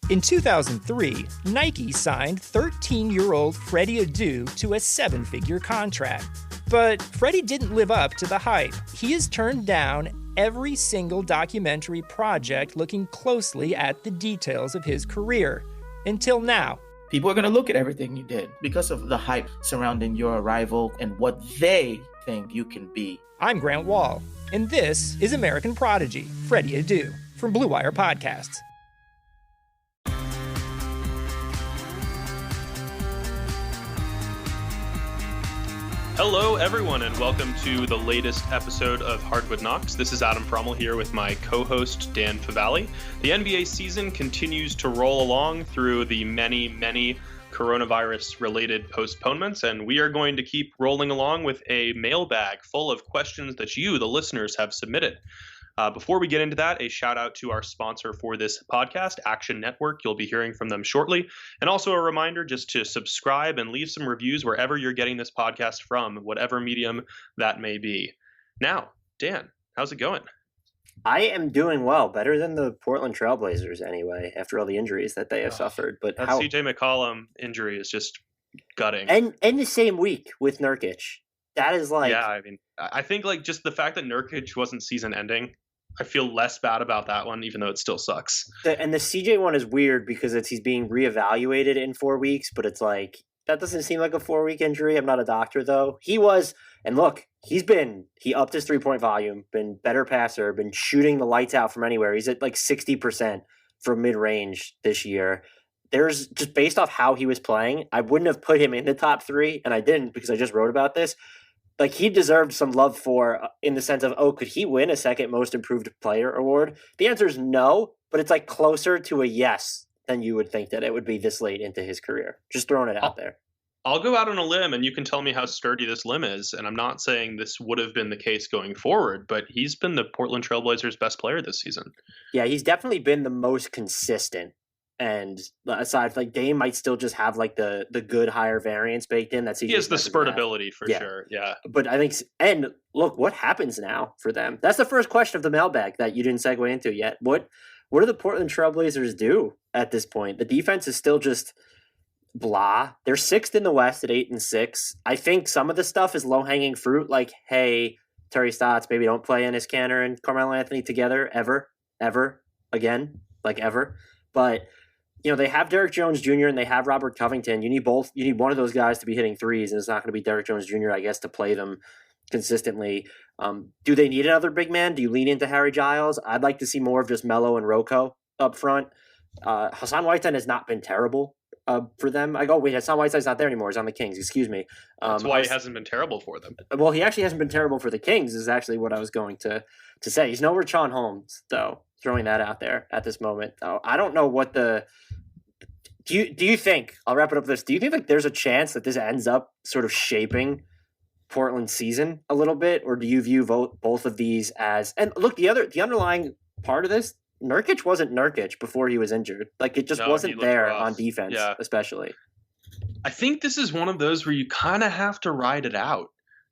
In 2003, Nike signed 13-year-old Freddie Adu to a 7-figure contract. But Freddie didn't live up to the hype. He has turned down every single documentary project looking closely at the details of his career. Until now. People are going to look at everything you did because of the hype surrounding your arrival and what they think you can be. I'm Grant Wall, and this is American Prodigy, Freddie Adu, from Blue Wire Podcasts. Hello, everyone, and welcome to the latest episode of Hardwood Knocks. This is Adam Frommel here with my co-host, Dan Favale. The NBA season continues to roll along through the many coronavirus-related postponements, and we are going to keep rolling along with a mailbag full of questions that you, the listeners, have submitted. Before we get into that, a shout out to our sponsor for this podcast, Action Network. You'll be hearing from them shortly. And also a reminder just to subscribe and leave some reviews wherever you're getting this podcast from, whatever medium that may be. Now, Dan, how's it going? I am doing well, better than the Portland Trailblazers anyway, after all the injuries that they have suffered. But that CJ McCollum injury is just gutting. And the same week with Nurkic. That is like... Yeah, I mean, I think like just the fact that Nurkic wasn't season ending, I feel less bad about that one, even though it still sucks. And the CJ one is weird because he's being reevaluated in 4 weeks, but it's like, that doesn't seem like a 4-week injury. I'm not a doctor, though. He was, and look, he upped his 3-point volume, been better passer, been shooting the lights out from anywhere. He's at like 60% from mid-range this year. There's just based off how he was playing, I wouldn't have put him in the top 3, and I didn't because I just wrote about this. Like, he deserved some love for, in the sense of, could he win a second most improved player award? The answer is no, but it's like closer to a yes than you would think that it would be this late into his career. Just throwing it out there. I'll go out on a limb and you can tell me how sturdy this limb is. And I'm not saying this would have been the case going forward, but he's been the Portland Trailblazers' best player this season. Yeah, he's definitely been the most consistent. And aside, like, Dame might still just have like the good higher variance baked in. He has the spurtability for sure. Yeah. But I think, and look, what happens now for them? That's the first question of the mailbag that you didn't segue into yet. What do the Portland Trailblazers do at this point? The defense is still just blah. They're 6th in the West at 8-6. I think some of the stuff is low hanging fruit. Like, hey, Terry Stotts, maybe don't play Enes Kanter and Carmelo Anthony together ever again, like ever. But you know, they have Derrick Jones Jr. and they have Robert Covington. You need both. You need one of those guys to be hitting threes, and it's not going to be Derrick Jones Jr., I guess, to play them consistently. Do they need another big man? Do you lean into Harry Giles? I'd like to see more of just Melo and Rocco up front. Hassan Whiteside has not been terrible for them. Hassan Whiteside's not there anymore. He's on the Kings. Excuse me. That's why he hasn't been terrible for them. Well, he actually hasn't been terrible for the Kings is actually what I was going to say. He's no Richaun Holmes, though. Throwing that out there at this moment. I don't know what the... Do you think, I'll wrap it up with this, do you think like there's a chance that this ends up sort of shaping Portland's season a little bit? Or do you view both of these as... And look, the underlying part of this, Nurkic wasn't Nurkic before he was injured. Like, it just wasn't there on defense, especially. I think this is one of those where you kind of have to ride it out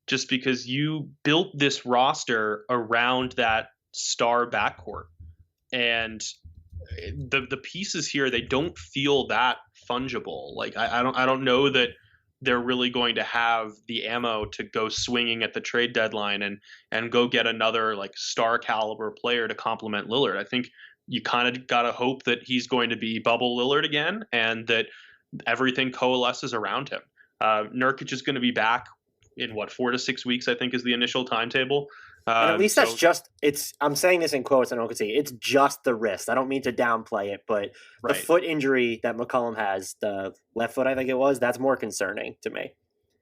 just because you built this roster around that star backcourt. And the pieces here, they don't feel that fungible. Like I don't know that they're really going to have the ammo to go swinging at the trade deadline and go get another like star caliber player to complement Lillard. I think you kind of got to hope that he's going to be bubble Lillard again and that everything coalesces around him. Nurkic is going to be back in 4 to 6 weeks, I think is the initial timetable. And at least that's just, I'm saying this in quotes, I don't know if you can see, it's just the wrist. I don't mean to downplay it, but the foot injury that McCollum has, the left foot, I think it was, that's more concerning to me.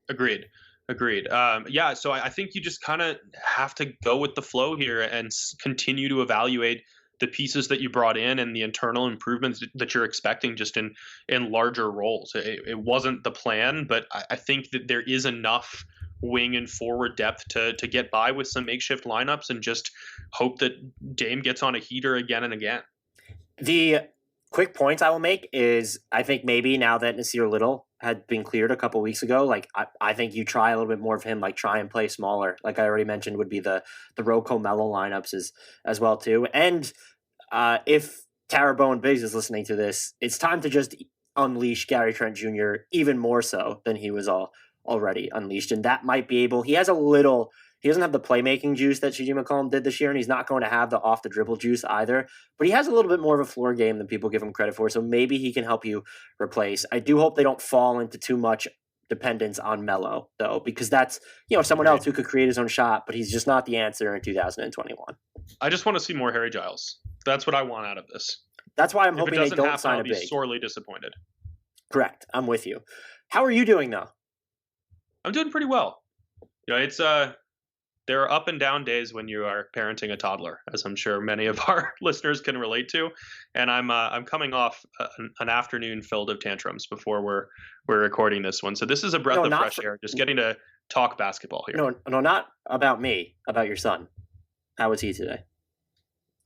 Agreed. So I think you just kind of have to go with the flow here and continue to evaluate the pieces that you brought in and the internal improvements that you're expecting just in larger roles. It wasn't the plan, but I think that there is enough wing and forward depth to get by with some makeshift lineups and just hope that Dame gets on a heater again and again. The quick points I will make is I think maybe now that Nasir Little had been cleared a couple weeks ago, like I think you try a little bit more of him, like try and play smaller. Like I already mentioned would be the Rocco Mello lineups as well too. And if Terrebonne Biggs is listening to this, it's time to just unleash Gary Trent Jr. even more so than he was already unleashed. And that might be able, he doesn't have the playmaking juice that CJ McCollum did this year, and he's not going to have the off the dribble juice either, but he has a little bit more of a floor game than people give him credit for. So maybe he can help you replace. I do hope they don't fall into too much dependence on Melo though, because that's, someone else who could create his own shot, but he's just not the answer in 2021. I just want to see more Harry Giles. That's what I want out of this. That's why I'm hoping they don't sign a big. I'll be sorely disappointed. Correct. I'm with you. How are you doing though? I'm doing pretty well. It's there are up and down days when you are parenting a toddler, as I'm sure many of our listeners can relate to. And I'm coming off an afternoon filled of tantrums before we're recording this one. So this is a breath of fresh air, just getting to talk basketball here. No, not about me. About your son. How was he today?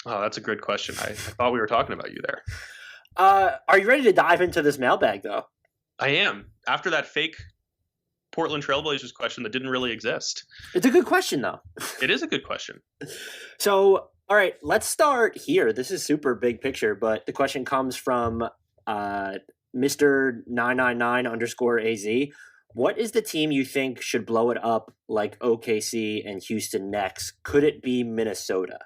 Oh, that's a good question. I thought we were talking about you there. Are you ready to dive into this mailbag, though? I am. After that fake Portland Trailblazers question that didn't really exist. It's a good question, though. It is a good question. So, all right, let's start here. This is super big picture, but the question comes from Mr. 999_AZ. What is the team you think should blow it up like OKC and Houston next? Could it be Minnesota?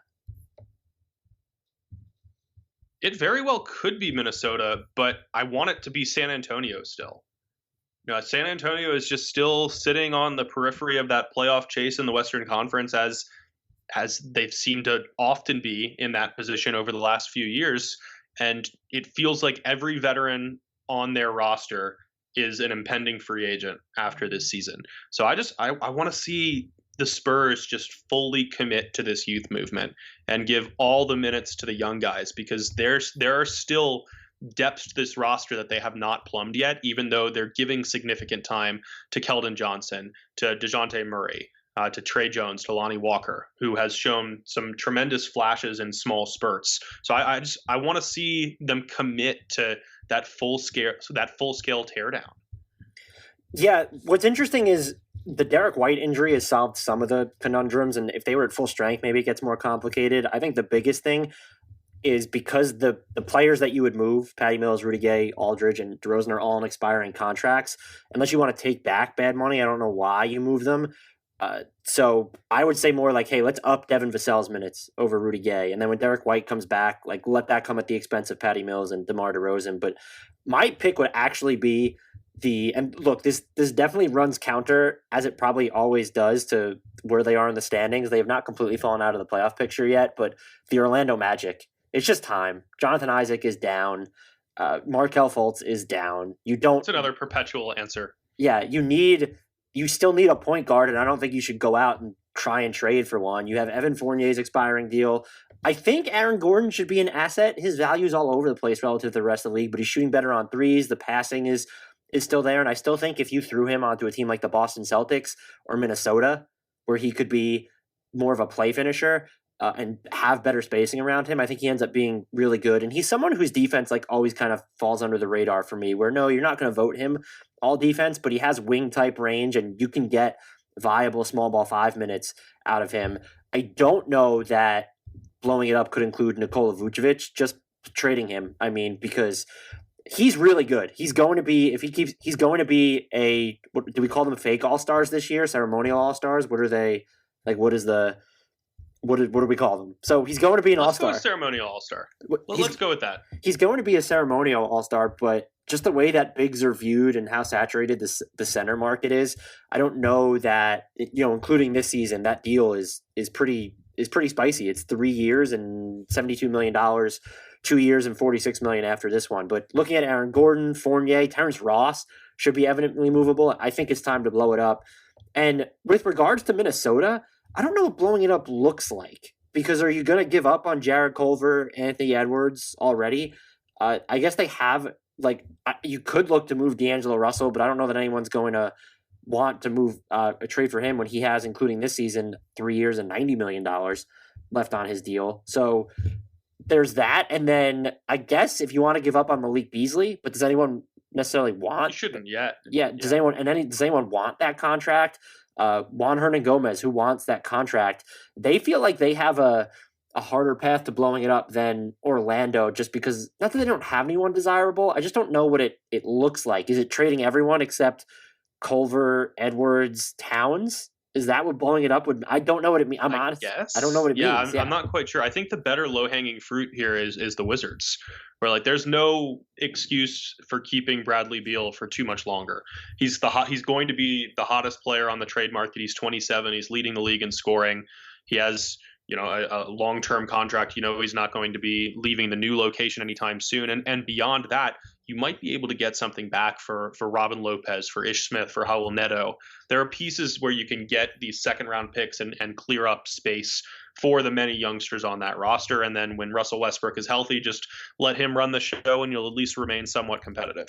It very well could be Minnesota, but I want it to be San Antonio still. San Antonio is just still sitting on the periphery of that playoff chase in the Western Conference as they've seemed to often be in that position over the last few years. And it feels like every veteran on their roster is an impending free agent after this season. So I want to see the Spurs just fully commit to this youth movement and give all the minutes to the young guys, because there are still depths to this roster that they have not plumbed yet, even though they're giving significant time to Keldon Johnson, to DeJounte Murray, to Trey Jones, to Lonnie Walker, who has shown some tremendous flashes in small spurts. So I want to see them commit to that full scale teardown. Yeah, what's interesting is the Derrick White injury has solved some of the conundrums, and if they were at full strength, maybe it gets more complicated. I think the biggest thing is because the players that you would move, Patty Mills, Rudy Gay, Aldridge, and DeRozan, are all on expiring contracts. Unless you want to take back bad money, I don't know why you move them. So I would say more like, hey, let's up Devin Vassell's minutes over Rudy Gay. And then when Derrick White comes back, like let that come at the expense of Patty Mills and DeMar DeRozan. But my pick would actually be and look, this definitely runs counter, as it probably always does, to where they are in the standings. They have not completely fallen out of the playoff picture yet, but the Orlando Magic, it's just time. Jonathan Isaac is down. Markelle Fultz is down. It's another perpetual answer. Yeah, you still need a point guard, and I don't think you should go out and try and trade for one. You have Evan Fournier's expiring deal. I think Aaron Gordon should be an asset. His value is all over the place relative to the rest of the league, but he's shooting better on threes. The passing is still there, and I still think if you threw him onto a team like the Boston Celtics or Minnesota, where he could be more of a play finisher and have better spacing around him, I think he ends up being really good. And he's someone whose defense like always kind of falls under the radar for me, where no, you're not going to vote him all defense, but he has wing type range, and you can get viable small ball 5 minutes out of him. I don't know that blowing it up could include Nikola Vucevic, just trading him. I mean, because he's really good. He's going to be, he's going to be what do we call them, fake all-stars this year? Ceremonial all-stars? What are they? Like, what do we call them? So he's going to be an all-star. Let's go with ceremonial all-star. Let's go with that. He's going to be a ceremonial all-star, but just the way that bigs are viewed and how saturated the center market is, I don't know that, including this season, that deal is pretty spicy. It's 3 years and $72 million, 2 years and $46 million after this one. But looking at Aaron Gordon, Fournier, Terrence Ross should be evidently movable. I think it's time to blow it up. And with regards to Minnesota, I don't know what blowing it up looks like, because are you going to give up on Jared Culver, Anthony Edwards already? I guess they have, you could look to move D'Angelo Russell, but I don't know that anyone's going to want to move a trade for him when he has, including this season, 3 years and $90 million left on his deal. So there's that. And then I guess if you want to give up on Malik Beasley, but does anyone necessarily want? You shouldn't yet. Yeah. Does anyone want that contract? Juan Hernan Gomez, who wants that contract, they feel like they have a a harder path to blowing it up than Orlando, just because not that they don't have anyone desirable. I just don't know what it looks like. Is it trading everyone except Culver, Edwards, Towns? Is that what blowing it up would? I don't know what it means. I'm honest. Guess. I don't know what it means. I'm not quite sure. I think the better low-hanging fruit here is the Wizards, where like there's no excuse for keeping Bradley Beal for too much longer. He's going to be the hottest player on the trade market. He's 27. He's leading the league in scoring. He has a long-term contract. He's not going to be leaving the new location anytime soon. And beyond that, you might be able to get something back for Robin Lopez, for Ish Smith, for Raul Neto. There are pieces where you can get these second-round picks and clear up space for the many youngsters on that roster. And then when Russell Westbrook is healthy, just let him run the show and you'll at least remain somewhat competitive.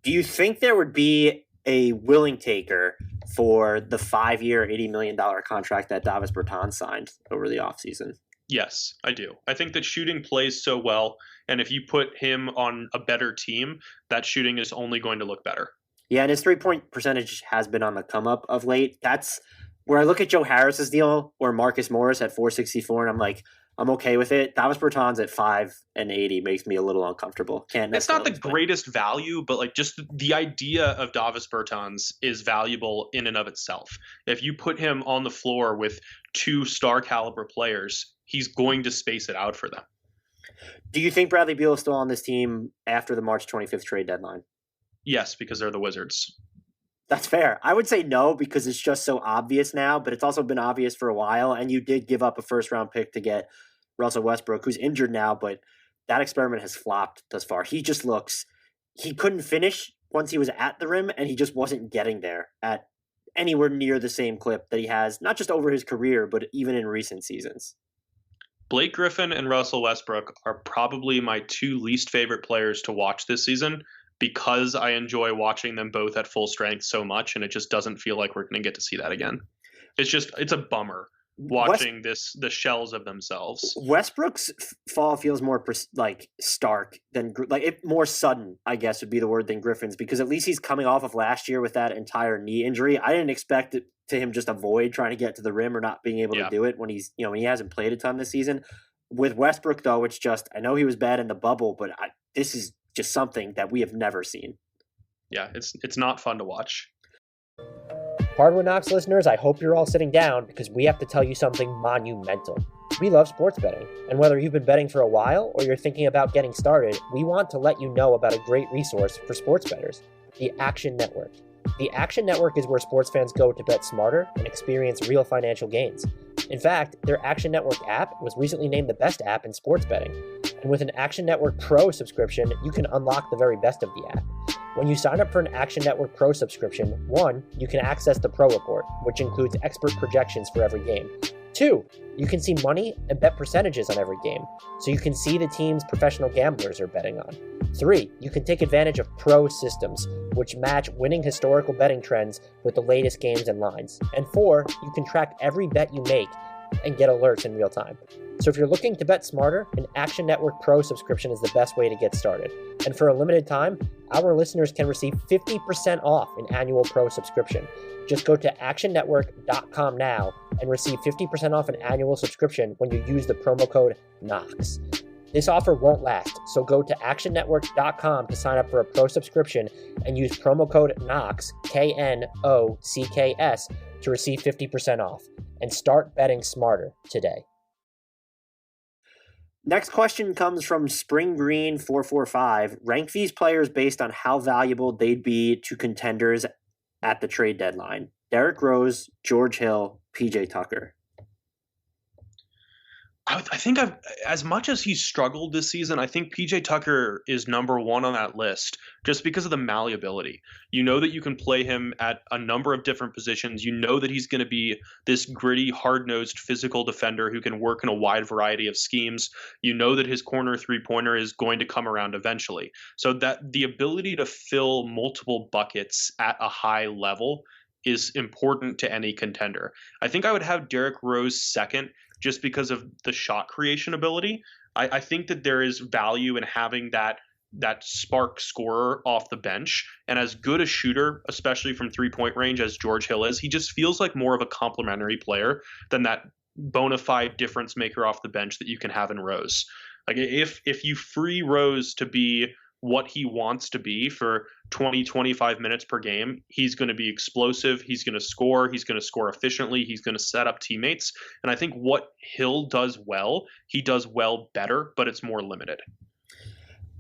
Do you think there would be a willing taker for the 5-year, $80 million contract that Davis Bertans signed over the offseason? Yes, I do. I think that shooting plays so well, and if you put him on a better team, that shooting is only going to look better. Yeah, and his 3-point percentage has been on the come up of late. That's where I look at Joe Harris's deal or Marcus Morris at 464, and I'm like, I'm okay with it. Davis Bertans at 580 makes me a little uncomfortable. It's not the greatest value, but like just the idea of Davis Bertans is valuable in and of itself. If you put him on the floor with 2 star caliber players, he's going to space it out for them. Do you think Bradley Beal is still on this team after the March 25th trade deadline? Yes, because they're the Wizards. That's fair. I would say no because it's just so obvious now, but it's also been obvious for a while. And you did give up a first-round pick to get Russell Westbrook, who's injured now, but that experiment has flopped thus far. He couldn't finish once he was at the rim, and he just wasn't getting there at anywhere near the same clip that he has, not just over his career, but even in recent seasons. Blake Griffin and Russell Westbrook are probably my 2 least favorite players to watch this season, because I enjoy watching them both at full strength so much, and it just doesn't feel like we're going to get to see that again. It's a bummer watching the shells of themselves. Westbrook's fall feels more stark than more sudden, I guess would be the word, than Griffin's, because at least he's coming off of last year with that entire knee injury. I didn't expect it to him just avoid trying to get to the rim or not being able to do it when he's when he hasn't played a ton this season. With Westbrook though, it's just, I know he was bad in the bubble, but this is just something that we have never seen. Yeah, it's not fun to watch. Hardwood Knocks listeners, I hope you're all sitting down because we have to tell you something monumental. We love sports betting, and whether you've been betting for a while or you're thinking about getting started, we want to let you know about a great resource for sports bettors, the Action Network. The Action Network is where sports fans go to bet smarter and experience real financial gains. In fact, their Action Network app was recently named the best app in sports betting. And with an Action Network Pro subscription, you can unlock the very best of the app. When you sign up for an Action Network Pro subscription, 1, you can access the Pro Report, which includes expert projections for every game. 2, you can see money and bet percentages on every game, so you can see the teams professional gamblers are betting on. 3, you can take advantage of pro systems, which match winning historical betting trends with the latest games and lines. And 4, you can track every bet you make and get alerts in real time. So if you're looking to bet smarter, an Action Network Pro subscription is the best way to get started. And for a limited time, our listeners can receive 50% off an annual Pro subscription. Just go to actionnetwork.com now and receive 50% off an annual subscription when you use the promo code KNOX. This offer won't last, so go to actionnetwork.com to sign up for a Pro subscription and use promo code KNOX, KNOCKS, to receive 50% off. And start betting smarter today. Next question comes from Spring Green 445. Rank these players based on how valuable they'd be to contenders at the trade deadline. Derrick Rose, George Hill, PJ Tucker. I think as much as he's struggled this season, I think PJ Tucker is number 1 on that list just because of the malleability. You know that you can play him at a number of different positions. You know that he's going to be this gritty, hard-nosed physical defender who can work in a wide variety of schemes. You know that his corner three-pointer is going to come around eventually. So that the ability to fill multiple buckets at a high level is important to any contender. I think I would have Derrick Rose second just because of the shot creation ability. I think that there is value in having that spark scorer off the bench. And as good a shooter, especially from 3-point range, as George Hill is, he just feels like more of a complementary player than that bona fide difference maker off the bench that you can have in Rose. Like if you free Rose to be what he wants to be for 20, 25 minutes per game, he's going to be explosive. He's going to score efficiently. He's going to set up teammates. And I think what Hill does well, he does well better, but it's more limited.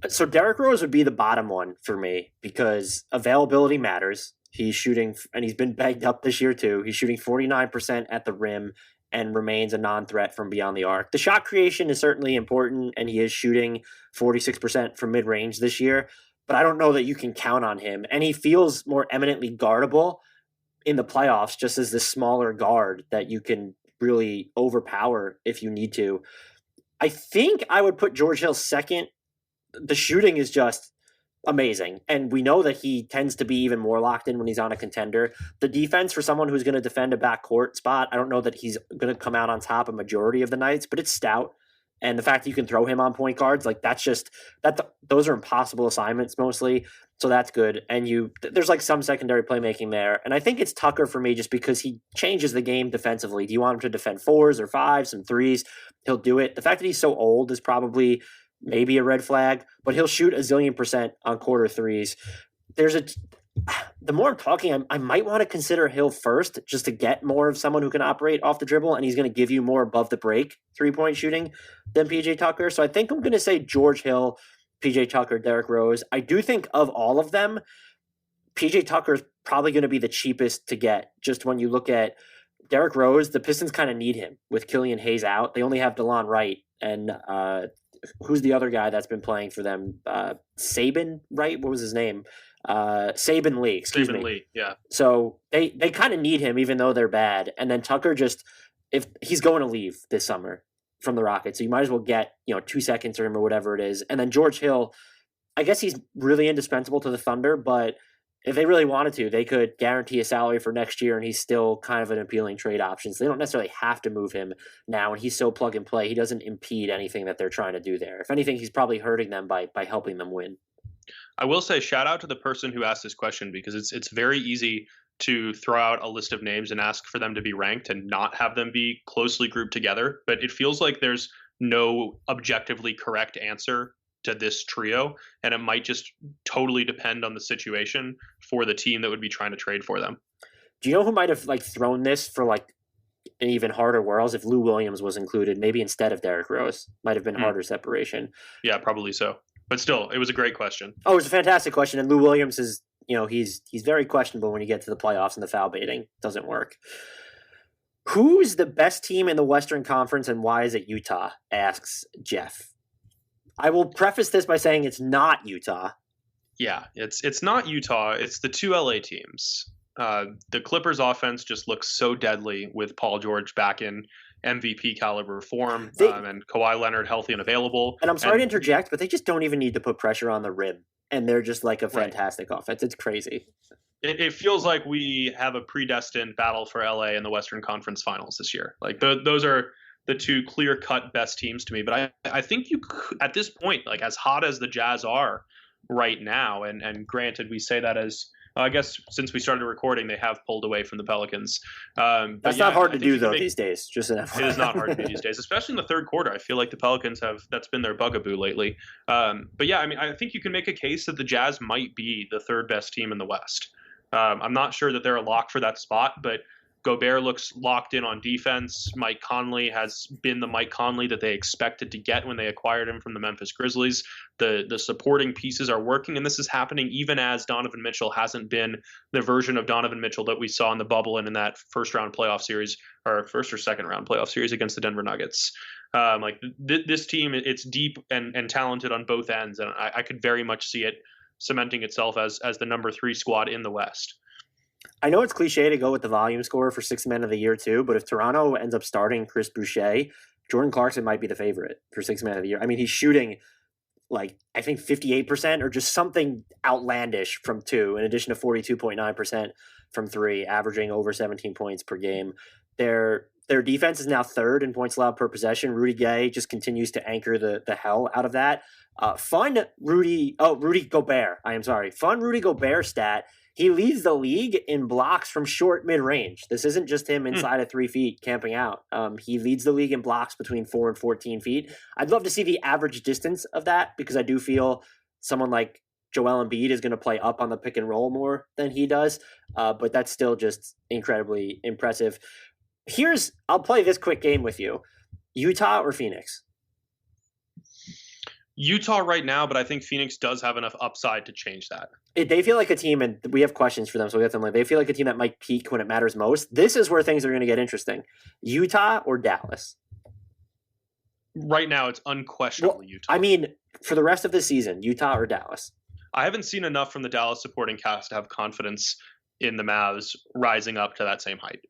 So Derrick Rose would be the bottom one for me because availability matters. He's shooting, and he's been banged up this year too. He's shooting 49% at the rim and remains a non-threat from beyond the arc. The shot creation is certainly important, and he is shooting 46% from mid-range this year, but I don't know that you can count on him. And he feels more eminently guardable in the playoffs just as this smaller guard that you can really overpower if you need to. I think I would put George Hill second. The shooting is just amazing. And we know that he tends to be even more locked in when he's on a contender. The defense for someone who's going to defend a backcourt spot, I don't know that he's going to come out on top a majority of the nights, but it's stout. And the fact that you can throw him on point guards, like those are impossible assignments mostly. So that's good. And there's like some secondary playmaking there. And I think it's Tucker for me just because he changes the game defensively. Do you want him to defend 4s or 5s and 3s? He'll do it. The fact that he's so old is probably maybe a red flag, but he'll shoot a zillion % on quarter 3s. The more I'm talking, I might want to consider Hill first just to get more of someone who can operate off the dribble, and he's going to give you more above the break 3-point shooting than PJ Tucker. So I think I'm going to say George Hill, PJ Tucker, Derrick Rose. I do think of all of them, PJ Tucker is probably going to be the cheapest to get. Just when you look at Derrick Rose, the Pistons kind of need him with Killian Hayes out. They only have DeLon Wright and who's the other guy that's been playing for them? Sabin, right? What was his name? Sabin Lee, excuse me. Lee, yeah. So they kind of need him even though they're bad. And then Tucker if he's going to leave this summer from the Rockets, so you might as well get, 2 seconds for him or whatever it is. And then George Hill, I guess he's really indispensable to the Thunder, but if they really wanted to, they could guarantee a salary for next year, and he's still kind of an appealing trade option. So they don't necessarily have to move him now, and he's so plug and play. He doesn't impede anything that they're trying to do there. If anything, he's probably hurting them by helping them win. I will say shout out to the person who asked this question because it's very easy to throw out a list of names and ask for them to be ranked and not have them be closely grouped together. But it feels like there's no objectively correct answer to this trio, and it might just totally depend on the situation for the team that would be trying to trade for them. Do you know who might have thrown this for an even harder worlds if Lou Williams was included, maybe instead of Derrick Rose? Might have been harder separation. Yeah, probably so. But still, it was a great question. Oh, it was a fantastic question, and Lou Williams is, he's very questionable when you get to the playoffs and the foul baiting doesn't work. Who's the best team in the Western Conference and why is it Utah? Asks Jeff. I will preface this by saying it's not Utah. Yeah, it's not Utah. It's the two LA teams. The Clippers offense just looks so deadly with Paul George back in MVP caliber form and Kawhi Leonard healthy and available. And I'm sorry to interject, but they just don't even need to put pressure on the rim. And they're just like a fantastic offense. It's crazy. It feels like we have a predestined battle for LA in the Western Conference Finals this year. Like those are the two clear-cut best teams to me. But I think you at this point, as hot as the Jazz are right now, and granted, we say that as I guess since we started recording, they have pulled away from the Pelicans. That's not hard to do though these days. Just an FYI. It is not hard to do these days, especially in the third quarter. I feel like the Pelicans that's been their bugaboo lately. But yeah, I think you can make a case that the Jazz might be the third best team in the West. I'm not sure that they're a lock for that spot, but Gobert looks locked in on defense. Mike Conley has been the Mike Conley that they expected to get when they acquired him from the Memphis Grizzlies. The supporting pieces are working, and this is happening even as Donovan Mitchell hasn't been the version of Donovan Mitchell that we saw in the bubble and in that first or second round playoff series against the Denver Nuggets. This team, it's deep and talented on both ends, and I could very much see it cementing itself as the number 3 squad in the West. I know it's cliche to go with the volume scorer for Sixth Man of the Year too, but if Toronto ends up starting Chris Boucher, Jordan Clarkson might be the favorite for Sixth Man of the Year. I mean, he's shooting I think 58% or just something outlandish from 2, in addition to 42.9% from 3, averaging over 17 points per game. Their defense is now 3rd in points allowed per possession. Rudy Gay just continues to anchor the hell out of that. Fun Rudy Gobert stat He leads the league in blocks from short mid-range. This isn't just him inside of 3 feet camping out. He leads the league in blocks between 4 and 14 feet. I'd love to see the average distance of that because I do feel someone like Joel Embiid is going to play up on the pick and roll more than he does. But that's still just incredibly impressive. I'll play this quick game with you. Utah or Phoenix? Utah right now, but I think Phoenix does have enough upside to change that. They feel like a team, and we have questions for them, so we have them. They feel like a team that might peak when it matters most. This is where things are going to get interesting. Utah or Dallas? Right now, it's unquestionably Utah. I mean, for the rest of the season, Utah or Dallas? I haven't seen enough from the Dallas supporting cast to have confidence in the Mavs rising up to that same height.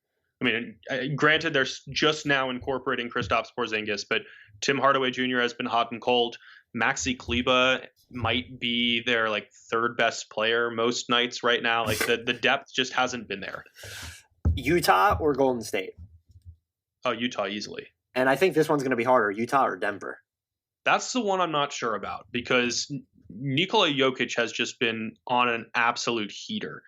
I mean, granted, they're just now incorporating Kristaps Porzingis, but Tim Hardaway Jr. has been hot and cold. Maxi Kleber might be their third best player most nights right now. The depth just hasn't been there. Utah or Golden State? Oh, Utah easily. And I think this one's going to be harder. Utah or Denver? That's the one I'm not sure about because Nikola Jokic has just been on an absolute heater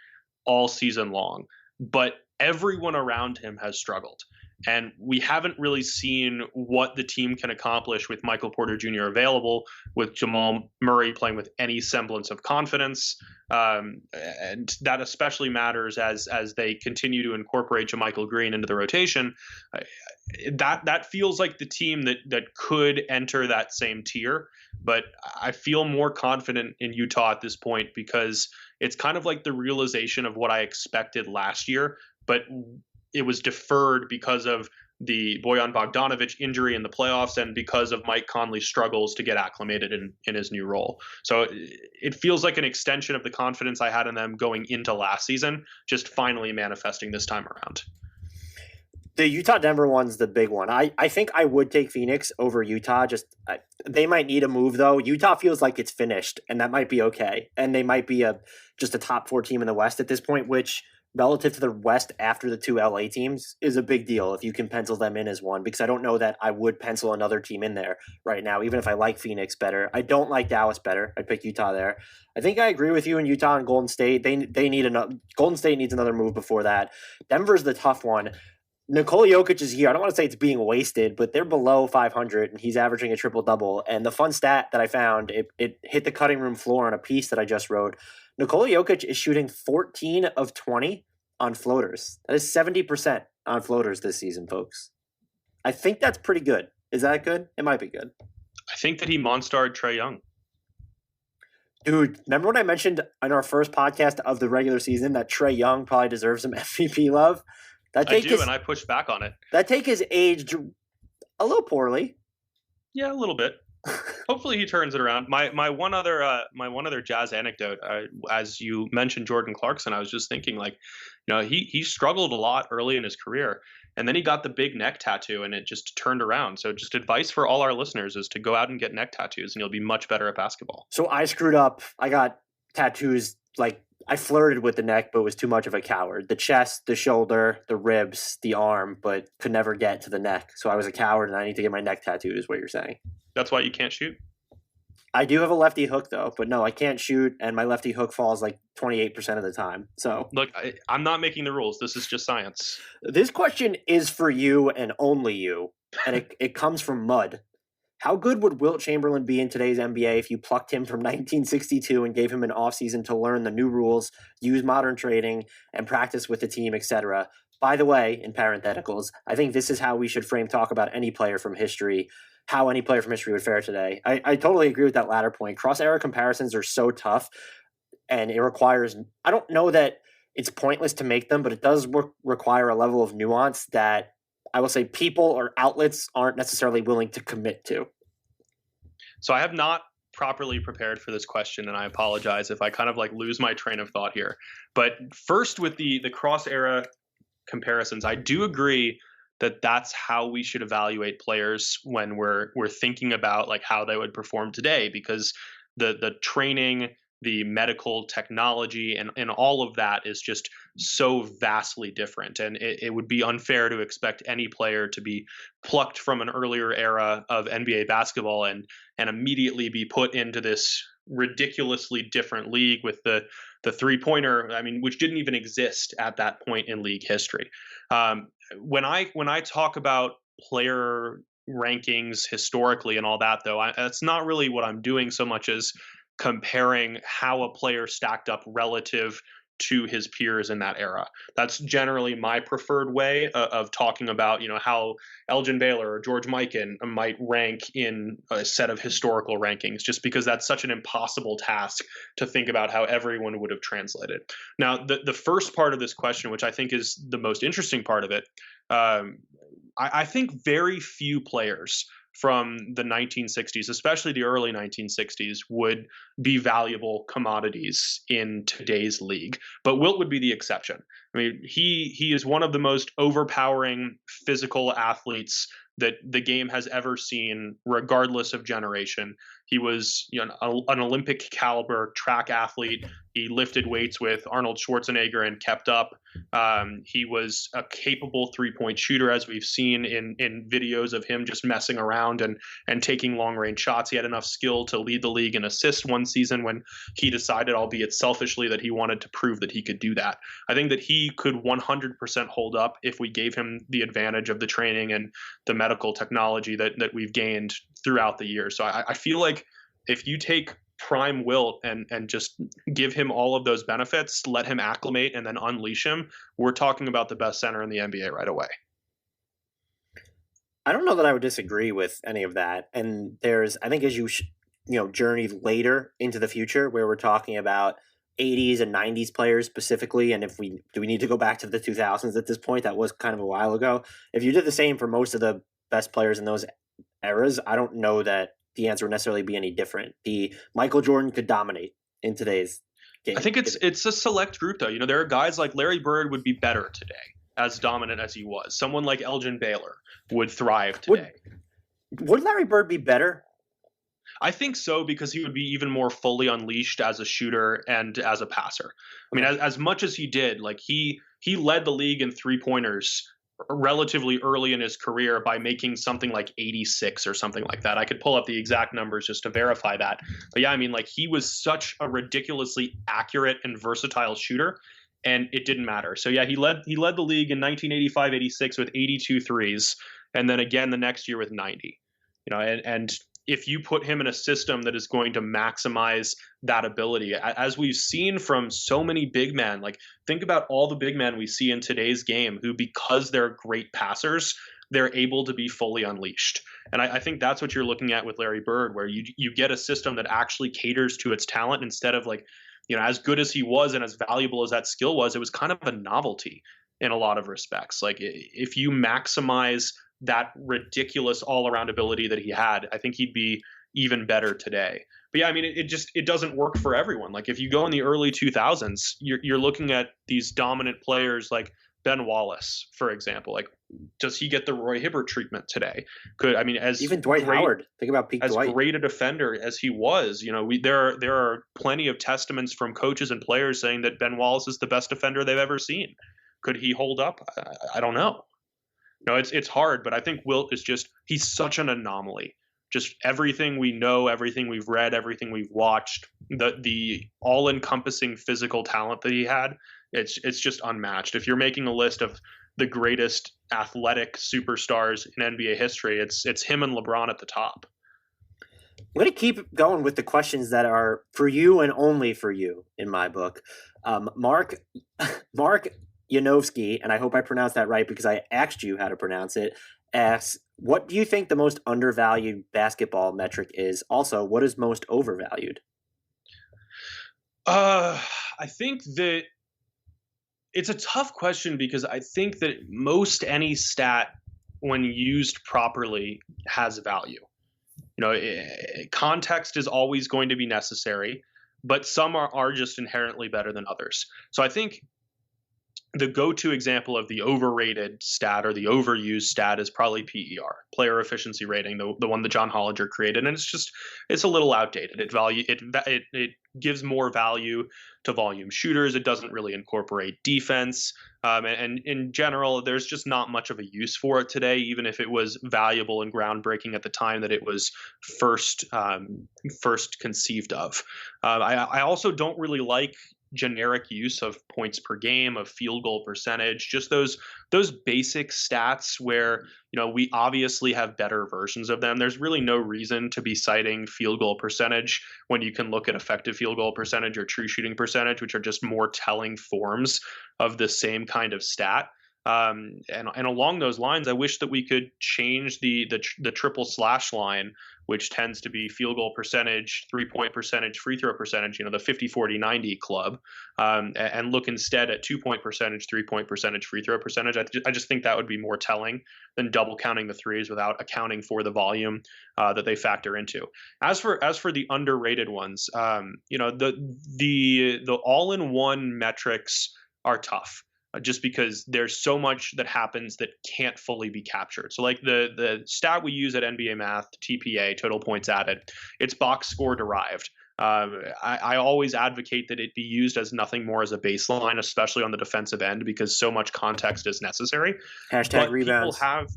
all season long, but everyone around him has struggled. And we haven't really seen what the team can accomplish with Michael Porter Jr. available, with Jamal Murray playing with any semblance of confidence. And that especially matters as they continue to incorporate JaMychal Green into the rotation. That feels like the team that could enter that same tier. But I feel more confident in Utah at this point because it's kind of like the realization of what I expected last year, but it was deferred because of the Bojan Bogdanovic injury in the playoffs and because of Mike Conley's struggles to get acclimated in his new role. So it feels like an extension of the confidence I had in them going into last season, just finally manifesting this time around. The Utah-Denver one's the big one. I think I would take Phoenix over Utah. They might need a move, though. Utah feels like it's finished, and that might be okay. And they might be just a top 4 team in the West at this point, which relative to the West after the 2 LA teams is a big deal if you can pencil them in as one, because I don't know that I would pencil another team in there right now, even if I like Phoenix better. I don't like Dallas better. I'd pick Utah there. I think I agree with you in Utah and Golden State. They need Golden State needs another move before that. Denver's the tough one. Nikola Jokic is here. I don't want to say it's being wasted, but they're below 500 and he's averaging a triple-double. And the fun stat that I found, it hit the cutting room floor on a piece that I just wrote. Nikola Jokic is shooting 14 of 20 on floaters. That is 70% on floaters this season, folks. I think that's pretty good. Is that good? It might be good. I think that he monstered Trae Young. Dude, remember when I mentioned in our first podcast of the regular season that Trae Young probably deserves some MVP love? I do, and I pushed back on it. That take is aged a little poorly. Yeah, a little bit. Hopefully he turns it around. My one other Jazz anecdote, as you mentioned Jordan Clarkson, I was just thinking he struggled a lot early in his career, and then he got the big neck tattoo, and it just turned around. So just advice for all our listeners is to go out and get neck tattoos, and you'll be much better at basketball. So I screwed up. I got tattoos I flirted with the neck, but was too much of a coward. The chest, the shoulder, the ribs, the arm, but could never get to the neck. So I was a coward, and I need to get my neck tattooed, is what you're saying. That's why you can't shoot? I do have a lefty hook, though. But no, I can't shoot, and my lefty hook falls 28% of the time. So look, I'm not making the rules. This is just science. This question is for you and only you, and it comes from Mud. How good would Wilt Chamberlain be in today's NBA if you plucked him from 1962 and gave him an offseason to learn the new rules, use modern trading, and practice with the team, etc.? By the way, in parentheticals, I think this is how we should frame talk about any player from history, how any player from history would fare today. I totally agree with that latter point. Cross-era comparisons are so tough, and it requires – I don't know that it's pointless to make them, but it does require a level of nuance that I will say people or outlets aren't necessarily willing to commit to. So I have not properly prepared for this question, and I apologize if I kind of lose my train of thought here. But first, with the cross-era comparisons, I do agree that that's how we should evaluate players when we're thinking about how they would perform today, because the training, the medical technology, and all of that is just so vastly different. And it would be unfair to expect any player to be plucked from an earlier era of NBA basketball and immediately be put into this ridiculously different league with the 3-pointer, I mean, which didn't even exist at that point in league history. When I talk about player rankings historically and all that, though, that's not really what I'm doing so much as comparing how a player stacked up relative to his peers in that era. That's generally my preferred way of talking about, how Elgin Baylor or George Mikan might rank in a set of historical rankings, just because that's such an impossible task to think about how everyone would have translated. Now, the first part of this question, which I think is the most interesting part of it, I think very few players from the 1960s, especially the early 1960s, would be valuable commodities in today's league. But Wilt would be the exception. I mean, he is one of the most overpowering physical athletes that the game has ever seen, regardless of generation. He was an Olympic caliber track athlete. He lifted weights with Arnold Schwarzenegger and kept up. He was a capable three-point shooter, as we've seen in videos of him just messing around and taking long-range shots. He had enough skill to lead the league in assists one season when he decided, albeit selfishly, that he wanted to prove that he could do that. I think that he could 100% hold up if we gave him the advantage of the training and the medical technology that we've gained throughout the year. So I feel like if you take prime Wilt and just give him all of those benefits, let him acclimate, and then unleash him, we're talking about the best center in the NBA right away. I don't know that I would disagree with any of that. And I think as you journey later into the future, where we're talking about 80s and 90s players specifically, and do we need to go back to the 2000s at this point? That was kind of a while ago. If you did the same for most of the best players in those eras, I don't know that the answer would necessarily be any different. The Michael Jordan could dominate in today's game. I think it's a select group, though. There are guys like Larry Bird would be better today, as dominant as he was. Someone like Elgin Baylor would thrive today. Would Larry Bird be better? I think so, because he would be even more fully unleashed as a shooter and as a passer. I mean, as much as he did, like he led the league in 3-pointers relatively early in his career by making something like 86 or something like that. I could pull up the exact numbers just to verify that. But yeah, I mean, like, he was such a ridiculously accurate and versatile shooter, and it didn't matter. So yeah, he led the league in 1985-86 with 82 threes, and then again the next year with 90. And if you put him in a system that is going to maximize that ability, as we've seen from so many big men, like think about all the big men we see in today's game who, because they're great passers, they're able to be fully unleashed. And I think that's what you're looking at with Larry Bird, where you get a system that actually caters to its talent instead of, like, as good as he was and as valuable as that skill was, it was kind of a novelty in a lot of respects. Like, if you maximize that ridiculous all-around ability that he had, I think he'd be even better today. But yeah, I mean, it doesn't work for everyone. Like, if you go in the early 2000s, you're looking at these dominant players like Ben Wallace, for example. Like, does he get the Roy Hibbert treatment today? Even Dwight Howard. Think about peak Dwight. As great a defender as he was, there are plenty of testaments from coaches and players saying that Ben Wallace is the best defender they've ever seen. Could he hold up? I don't know. It's hard, but I think Wilt is he's such an anomaly. Just everything we know, everything we've read, everything we've watched, the all-encompassing physical talent that he had, it's just unmatched. If you're making a list of the greatest athletic superstars in NBA history, it's him and LeBron at the top. I'm going to keep going with the questions that are for you and only for you in my book. Mark Yanovsky, and I hope I pronounced that right because I asked you how to pronounce it, asks, what do you think the most undervalued basketball metric is? Also, what is most overvalued? I think that it's a tough question because I think that most any stat, when used properly, has value. Context is always going to be necessary, but some are just inherently better than others. So I think the go-to example of the overrated stat or the overused stat is probably PER, player efficiency rating, the one that John Hollinger created, and it's a little outdated. It gives more value to volume shooters. It doesn't really incorporate defense, and in general, there's just not much of a use for it today, even if it was valuable and groundbreaking at the time that it was first conceived of. I also don't really like generic use of points per game, of field goal percentage, just those basic stats where, we obviously have better versions of them. There's really no reason to be citing field goal percentage when you can look at effective field goal percentage or true shooting percentage, which are just more telling forms of the same kind of stat. And along those lines, I wish that we could change the triple slash line, which tends to be field goal percentage, 3-point percentage, free throw percentage, the 50-40-90 club, and look instead at 2-point percentage, 3-point percentage, free throw percentage. I just think that would be more telling than double counting the threes without accounting for the volume that they factor into. As for the underrated ones, the all-in-one metrics are tough. Just because there's so much that happens that can't fully be captured. So like the stat we use at NBA Math, TPA, total points added, it's box score derived. I always advocate that it be used as nothing more as a baseline, especially on the defensive end, because so much context is necessary. Hashtag rebounds. People have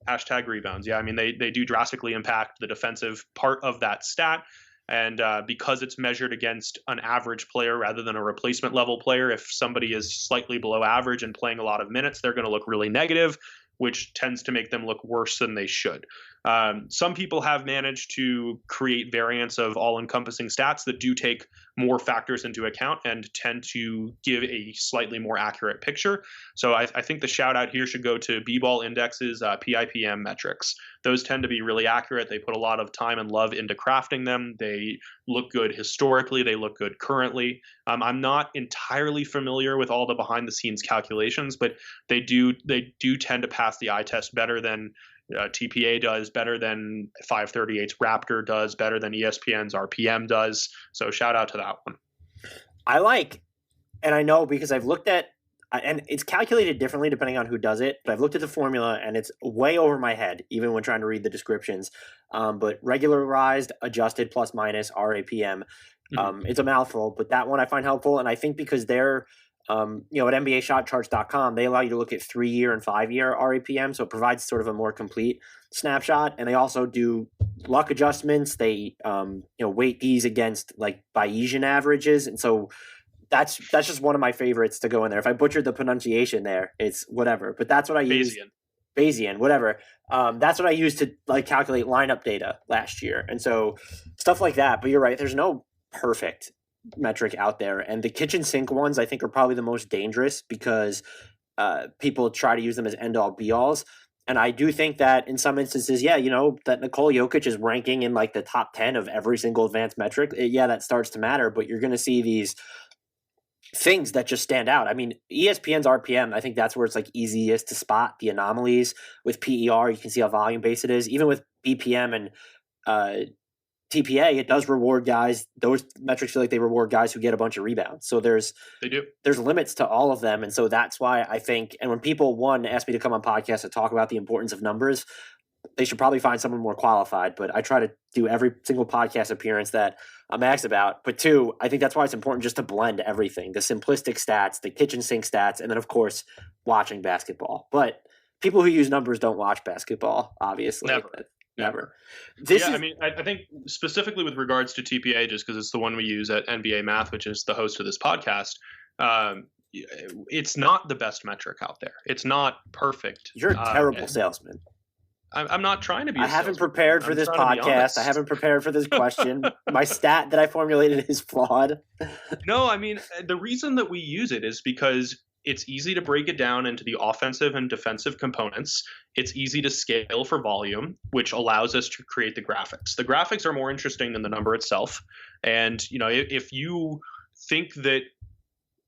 hashtag rebounds. Yeah, I mean, they do drastically impact the defensive part of that stat. And because it's measured against an average player rather than a replacement level player, if somebody is slightly below average and playing a lot of minutes, they're going to look really negative, which tends to make them look worse than they should. Some people have managed to create variants of all-encompassing stats that do take more factors into account and tend to give a slightly more accurate picture. So I think the shout out here should go to B-Ball Index's PIPM metrics. Those tend to be really accurate. They put a lot of time and love into crafting them. They look good historically. They look good currently. I'm not entirely familiar with all the behind-the-scenes calculations, but they do tend to pass the eye test better than TPA does, better than 538's Raptor does, better than ESPN's RPM does. So shout out to that one. And I know because I've looked at, and it's calculated differently depending on who does it, but I've looked at the formula and it's way over my head, even when trying to read the descriptions. But regularized, adjusted, plus minus, RAPM. It's a mouthful, but that one I find helpful. And I think because they're, at NBAshotcharts.com, they allow you to look at 3-year and 5-year RAPM, so it provides sort of a more complete snapshot. And they also do luck adjustments. They weight these against like Bayesian averages, and so that's just one of my favorites to go in there. If I butchered the pronunciation there, it's whatever. But that's what I use. Bayesian, whatever. That's what I used to like calculate lineup data last year, and so stuff like that. But you're right. There's no perfect metric out there, and the kitchen sink ones I think are probably the most dangerous because people try to use them as end-all be-alls. And I do think that in some instances, that Nikola Jokic is ranking in like the top 10 of every single advanced metric. That starts to matter, but you're going to see these things that just stand out. I mean, ESPN's RPM, I think that's where it's like easiest to spot the anomalies. With PER, you can see how volume-based it is. Even with BPM and TPA, it does reward guys. Those metrics feel like they reward guys who get a bunch of rebounds. So there's limits to all of them. And so that's why I think, and when people, ask me to come on podcasts to talk about the importance of numbers, they should probably find someone more qualified. But I try to do every single podcast appearance that I'm asked about. But 2, I think that's why it's important just to blend everything, the simplistic stats, the kitchen sink stats, and then of course, watching basketball. But people who use numbers don't watch basketball, obviously. Never. I think specifically with regards to TPA, just because it's the one we use at NBA Math, which is the host of this podcast, it's not the best metric out there. It's not perfect. You're a terrible salesman. I'm not trying to be. I haven't prepared for this podcast. I haven't prepared for this question. My stat that I formulated is flawed. No, I mean, the reason that we use it is because it's easy to break it down into the offensive and defensive components. It's easy to scale for volume, which allows us to create the graphics. The graphics are more interesting than the number itself. And, if you think that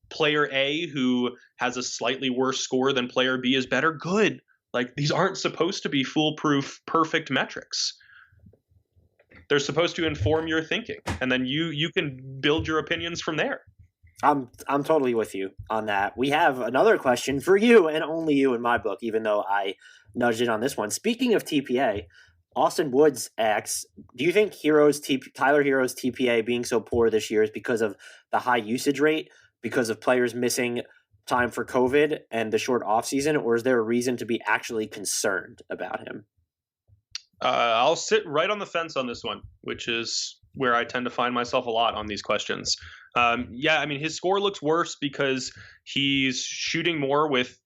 player A, who has a slightly worse score than player B, is better, good. Like, these aren't supposed to be foolproof, perfect metrics. They're supposed to inform your thinking. And then you can build your opinions from there. I'm totally with you on that. We have another question for you and only you in my book, even though I nudged it on this one. Speaking of TPA, Austin Woods asks, do you think Tyler Herro's TPA being so poor this year is because of the high usage rate, because of players missing time for COVID and the short offseason, or is there a reason to be actually concerned about him? I'll sit right on the fence on this one, which is where I tend to find myself a lot on these questions. Yeah, I mean, his score looks worse because he's shooting more with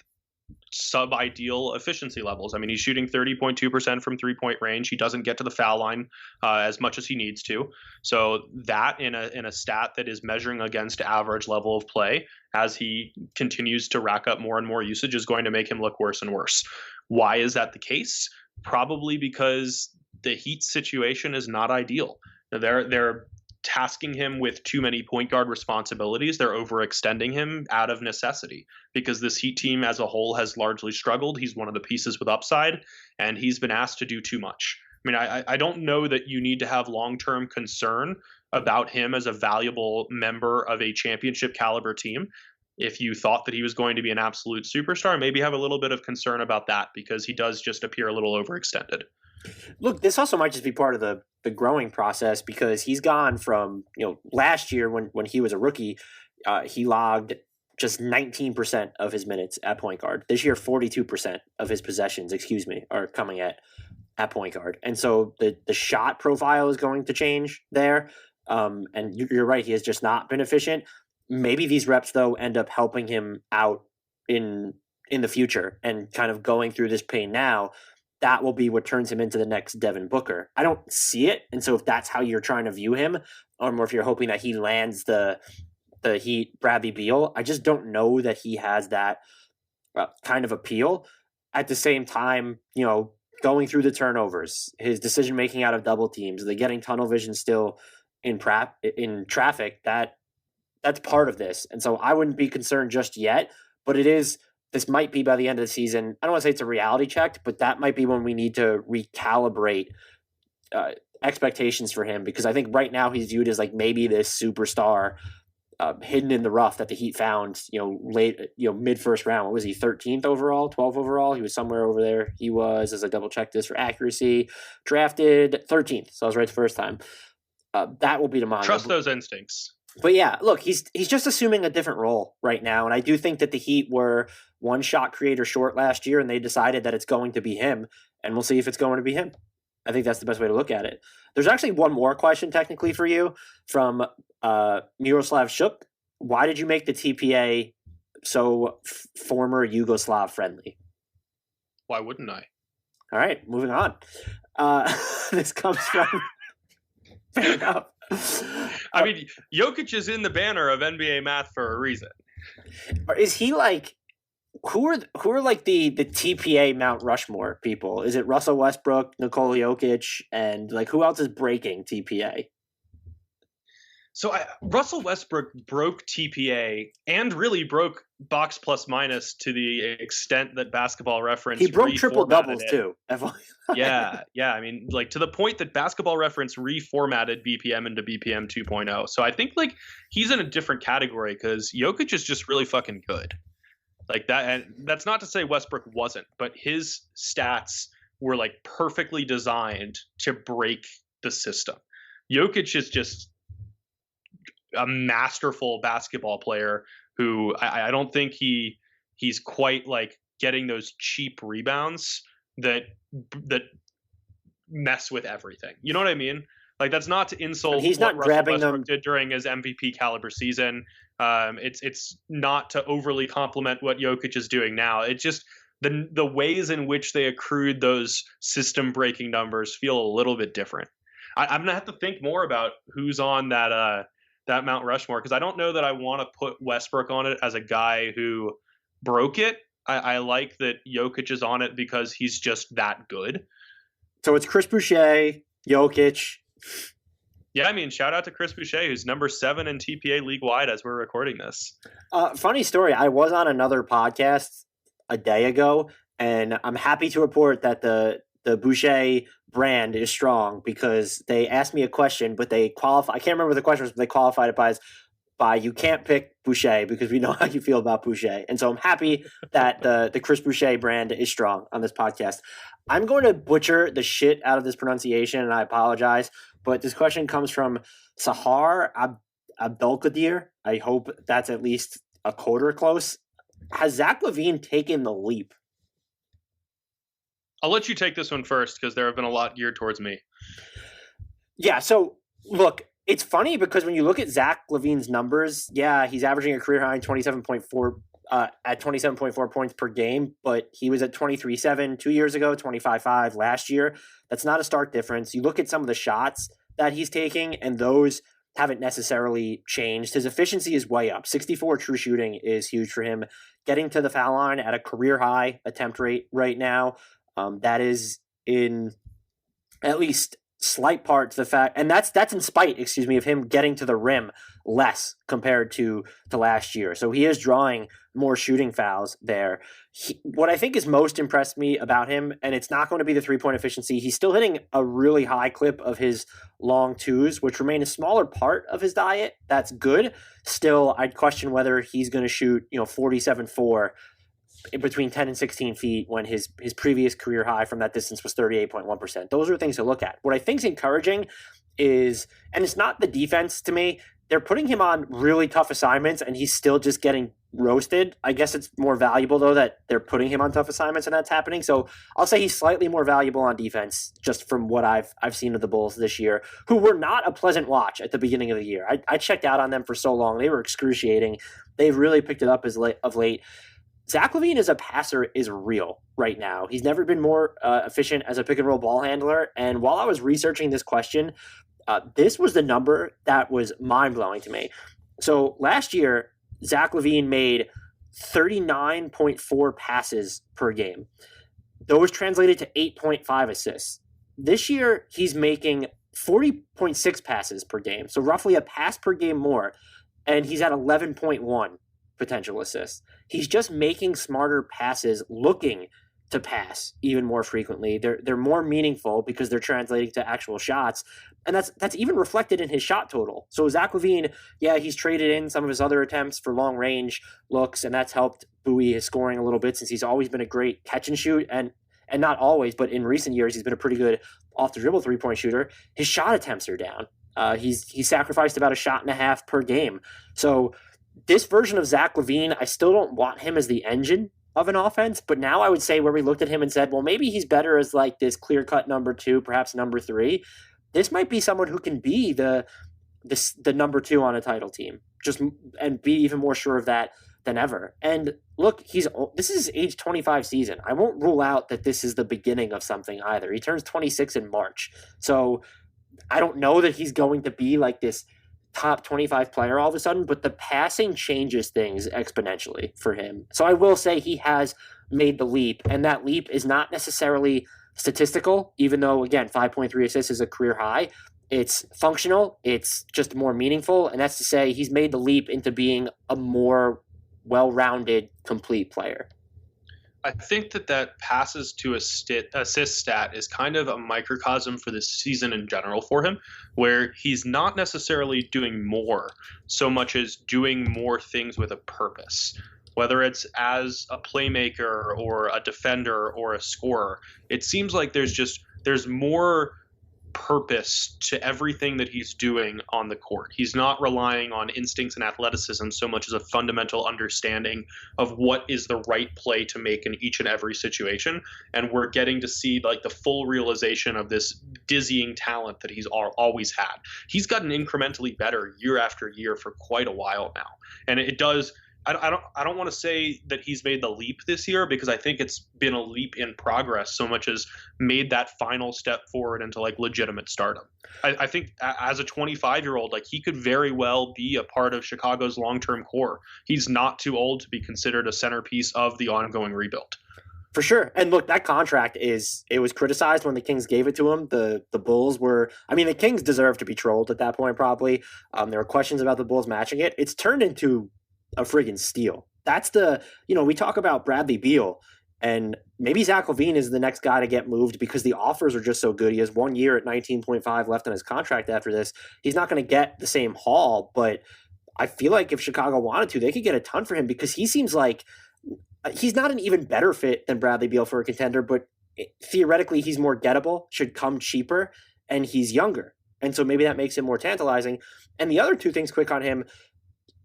sub-ideal efficiency levels. I mean, he's shooting 30.2% from three-point range. He doesn't get to the foul line as much as he needs to. So that in a stat that is measuring against average level of play as he continues to rack up more and more usage is going to make him look worse and worse. Why is that the case? Probably because the Heat situation is not ideal. They're tasking him with too many point guard responsibilities. They're overextending him out of necessity because this Heat team as a whole has largely struggled. He's one of the pieces with upside, and he's been asked to do too much. I mean, I don't know that you need to have long-term concern about him as a valuable member of a championship caliber team. If you thought that he was going to be an absolute superstar, maybe have a little bit of concern about that because he does just appear a little overextended. Look, this also might just be part of the growing process because he's gone from, last year when he was a rookie, he logged just 19% of his minutes at point guard. This year, 42% of his possessions, are coming at point guard. And so the shot profile is going to change there. And you're right, he has just not been efficient. Maybe these reps, though, end up helping him out in the future and kind of going through this pain now. That will be what turns him into the next Devin Booker. I don't see it. And so if that's how you're trying to view him, or if you're hoping that he lands the Heat Bradley Beal, I just don't know that he has that kind of appeal. At the same time, going through the turnovers, his decision-making out of double teams, the getting tunnel vision still in traffic, that's part of this. And so I wouldn't be concerned just yet, but this might be by the end of the season. I don't want to say it's a reality check, but that might be when we need to recalibrate expectations for him because I think right now he's viewed as like maybe this superstar hidden in the rough that the Heat found, late, mid first round. What was he, 13th overall, 12th overall? He was somewhere over there. He was, as I double check this for accuracy, drafted 13th. So I was right the first time. That will be the monitor. Trust those instincts. But yeah, look, he's just assuming a different role right now. And I do think that the Heat were one shot creator short last year and they decided that it's going to be him. And we'll see if it's going to be him. I think that's the best way to look at it. There's actually one more question technically for you from Miroslav Shuk. Why did you make the TPA so former Yugoslav friendly? Why wouldn't I? All right, moving on. This comes from... Fair enough. I mean, Jokic is in the banner of NBA math for a reason. Is he like who are like the TPA Mount Rushmore people? Is it Russell Westbrook, Nikola Jokic, and like who else is breaking TPA? So Russell Westbrook broke TPA and really broke box plus minus to the extent that Basketball Reference he broke triple doubles too. yeah. I mean, like to the point that Basketball Reference reformatted BPM into BPM 2.0. So I think like he's in a different category because Jokic is just really fucking good. Like that, and that's not to say Westbrook wasn't, but his stats were like perfectly designed to break the system. Jokic is just a masterful basketball player who I don't think he's quite like getting those cheap rebounds that mess with everything. You know what I mean? Like that's not to insult he's not what grabbing Russell Westbrook them did during his MVP caliber season. It's not to overly compliment what Jokic is doing now. It's just the ways in which they accrued those system breaking numbers feel a little bit different. I'm gonna have to think more about who's on that Mount Rushmore because I don't know that I want to put Westbrook on it as a guy who broke it. I like that Jokic is on it because he's just that good. So it's Chris Boucher, Jokic. Yeah, I mean, shout out to Chris Boucher, who's number 7 in TPA league-wide as we're recording this. Funny story, I was on another podcast a day ago, and I'm happy to report that the Boucher brand is strong because they asked me a question, but they qualify. I can't remember what the question was, but they qualified it by by you can't pick Boucher because we know how you feel about Boucher. And so I'm happy that the Chris Boucher brand is strong on this podcast. I'm going to butcher the shit out of this pronunciation, and I apologize. But this question comes from Sahar Abdelkadir. I hope that's at least a quarter close. Has Zach LaVine taken the leap? I'll let you take this one first because there have been a lot geared towards me. Yeah, so look, it's funny because when you look at Zach LaVine's numbers, yeah, he's averaging a career high in 27.4 at 27.4 points per game, but he was at 23.7 2 years ago, 25.5 last year. That's not a stark difference. You look at some of the shots that he's taking, and those haven't necessarily changed. His efficiency is way up. 64 true shooting is huge for him. Getting to the foul line at a career high attempt rate right now. That is in at least slight part to the fact, and that's in spite, of him getting to the rim less compared to last year. So he is drawing more shooting fouls there. What I think is most impressed me about him, and it's not going to be the 3-point efficiency, he's still hitting a really high clip of his long twos, which remain a smaller part of his diet. That's good. Still, I'd question whether he's going to shoot 47.4 in between 10 and 16 feet when his previous career high from that distance was 38.1%. Those are things to look at. What I think is encouraging is, and it's not the defense to me, they're putting him on really tough assignments and he's still just getting roasted. I guess it's more valuable, though, that they're putting him on tough assignments and that's happening. So I'll say he's slightly more valuable on defense just from what I've seen of the Bulls this year, who were not a pleasant watch at the beginning of the year. I checked out on them for so long. They were excruciating. They've really picked it up of late. Zach LaVine as a passer is real right now. He's never been more efficient as a pick-and-roll ball handler. And while I was researching this question, this was the number that was mind-blowing to me. So last year, Zach LaVine made 39.4 passes per game. Those translated to 8.5 assists. This year, he's making 40.6 passes per game, so roughly a pass per game more, and he's at 11.1 potential assists. He's just making smarter passes, looking to pass even more frequently. They're more meaningful because they're translating to actual shots, and that's even reflected in his shot total. So Zach LaVine, yeah, he's traded in some of his other attempts for long range looks, and that's helped buoy his scoring a little bit since he's always been a great catch and shoot, and not always, but in recent years he's been a pretty good off the dribble 3-point shooter. His shot attempts are down. He's sacrificed about a shot and a half per game. So this version of Zach LaVine, I still don't want him as the engine of an offense, but now I would say where we looked at him and said, well, maybe he's better as like this clear-cut number 2, perhaps number 3. This might be someone who can be the number 2 on a title team, and be even more sure of that than ever. And look, this is his age 25 season. I won't rule out that this is the beginning of something either. He turns 26 in March. So I don't know that he's going to be like this top 25 player all of a sudden, but the passing changes things exponentially for him. So I will say he has made the leap, and that leap is not necessarily statistical, even though, again, 5.3 assists is a career high. It's functional, it's just more meaningful, and that's to say he's made the leap into being a more well-rounded, complete player. I think that passes to assist stat is kind of a microcosm for this season in general for him, where he's not necessarily doing more so much as doing more things with a purpose, whether it's as a playmaker or a defender or a scorer. It seems like there's more purpose to everything that he's doing on the court. He's not relying on instincts and athleticism so much as a fundamental understanding of what is the right play to make in each and every situation. And we're getting to see like the full realization of this dizzying talent that he's always had. He's gotten incrementally better year after year for quite a while now. And it does. I don't want to say that he's made the leap this year, because I think it's been a leap in progress so much as made that final step forward into like legitimate stardom. I think as a 25-year-old, like he could very well be a part of Chicago's long-term core. He's not too old to be considered a centerpiece of the ongoing rebuild. For sure. And look, that contract it was criticized when the Kings gave it to him. The Bulls the Kings deserved to be trolled at that point, probably. There were questions about the Bulls matching it. It's turned into a friggin' steal. That's we talk about Bradley Beal, and maybe Zach LaVine is the next guy to get moved because the offers are just so good. He has 1 year at 19.5 left on his contract after this. He's not going to get the same haul, but I feel like if Chicago wanted to, they could get a ton for him because he seems like he's not an even better fit than Bradley Beal for a contender, but theoretically he's more gettable, should come cheaper, and he's younger. And so maybe that makes him more tantalizing. And the other two things quick on him,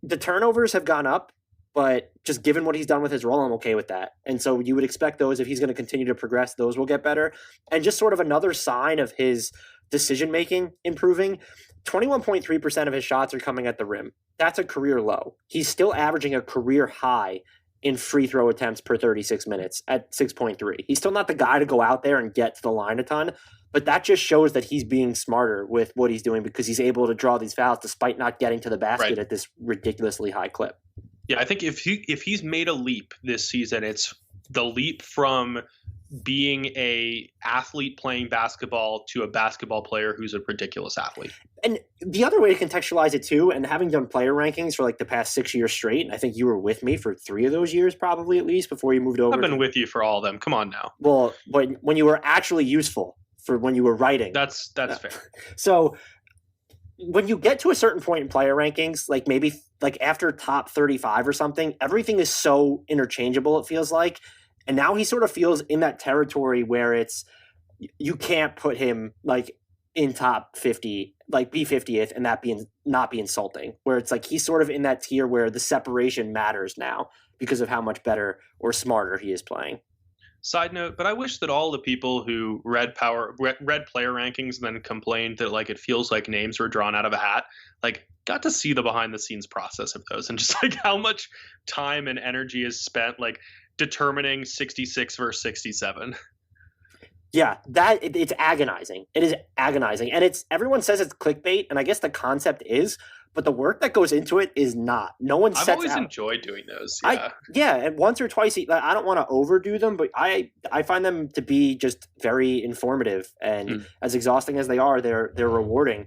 the turnovers have gone up, but just given what he's done with his role, I'm okay with that. And so you would expect those, if he's going to continue to progress, those will get better. And just sort of another sign of his decision-making improving, 21.3% of his shots are coming at the rim. That's a career low. He's still averaging a career high in free throw attempts per 36 minutes at 6.3. He's still not the guy to go out there and get to the line a ton, but that just shows that he's being smarter with what he's doing because he's able to draw these fouls despite not getting to the basket at this ridiculously high clip. Yeah, I think if he's made a leap this season, it's the leap from being a athlete playing basketball to a basketball player who's a ridiculous athlete. And the other way to contextualize it too, and having done player rankings for like the past 6 years straight, and I think you were with me for 3 of those years probably at least before you moved over. I've been with you for all of them. Come on now. Well, when you were actually useful for when you were writing. That's fair. So when you get to a certain point in player rankings, like maybe like after top 35 or something, everything is so interchangeable, it feels like. And now he sort of feels in that territory where it's, you can't put him like in top 50, like be 50th and that not be insulting, where it's like he's sort of in that tier where the separation matters now because of how much better or smarter he is playing. Side note, but I wish that all the people who read player rankings and then complained that like it feels like names were drawn out of a hat, like got to see the behind the scenes process of those and just like how much time and energy is spent like determining 66 versus 67. Yeah, it's agonizing. It is agonizing. And everyone says it's clickbait, and I guess the concept is, but the work that goes into it is not. No one sets out. I've always enjoyed doing those. Yeah. And once or twice, I don't want to overdo them, but I find them to be just very informative, and as exhausting as they are, they're rewarding.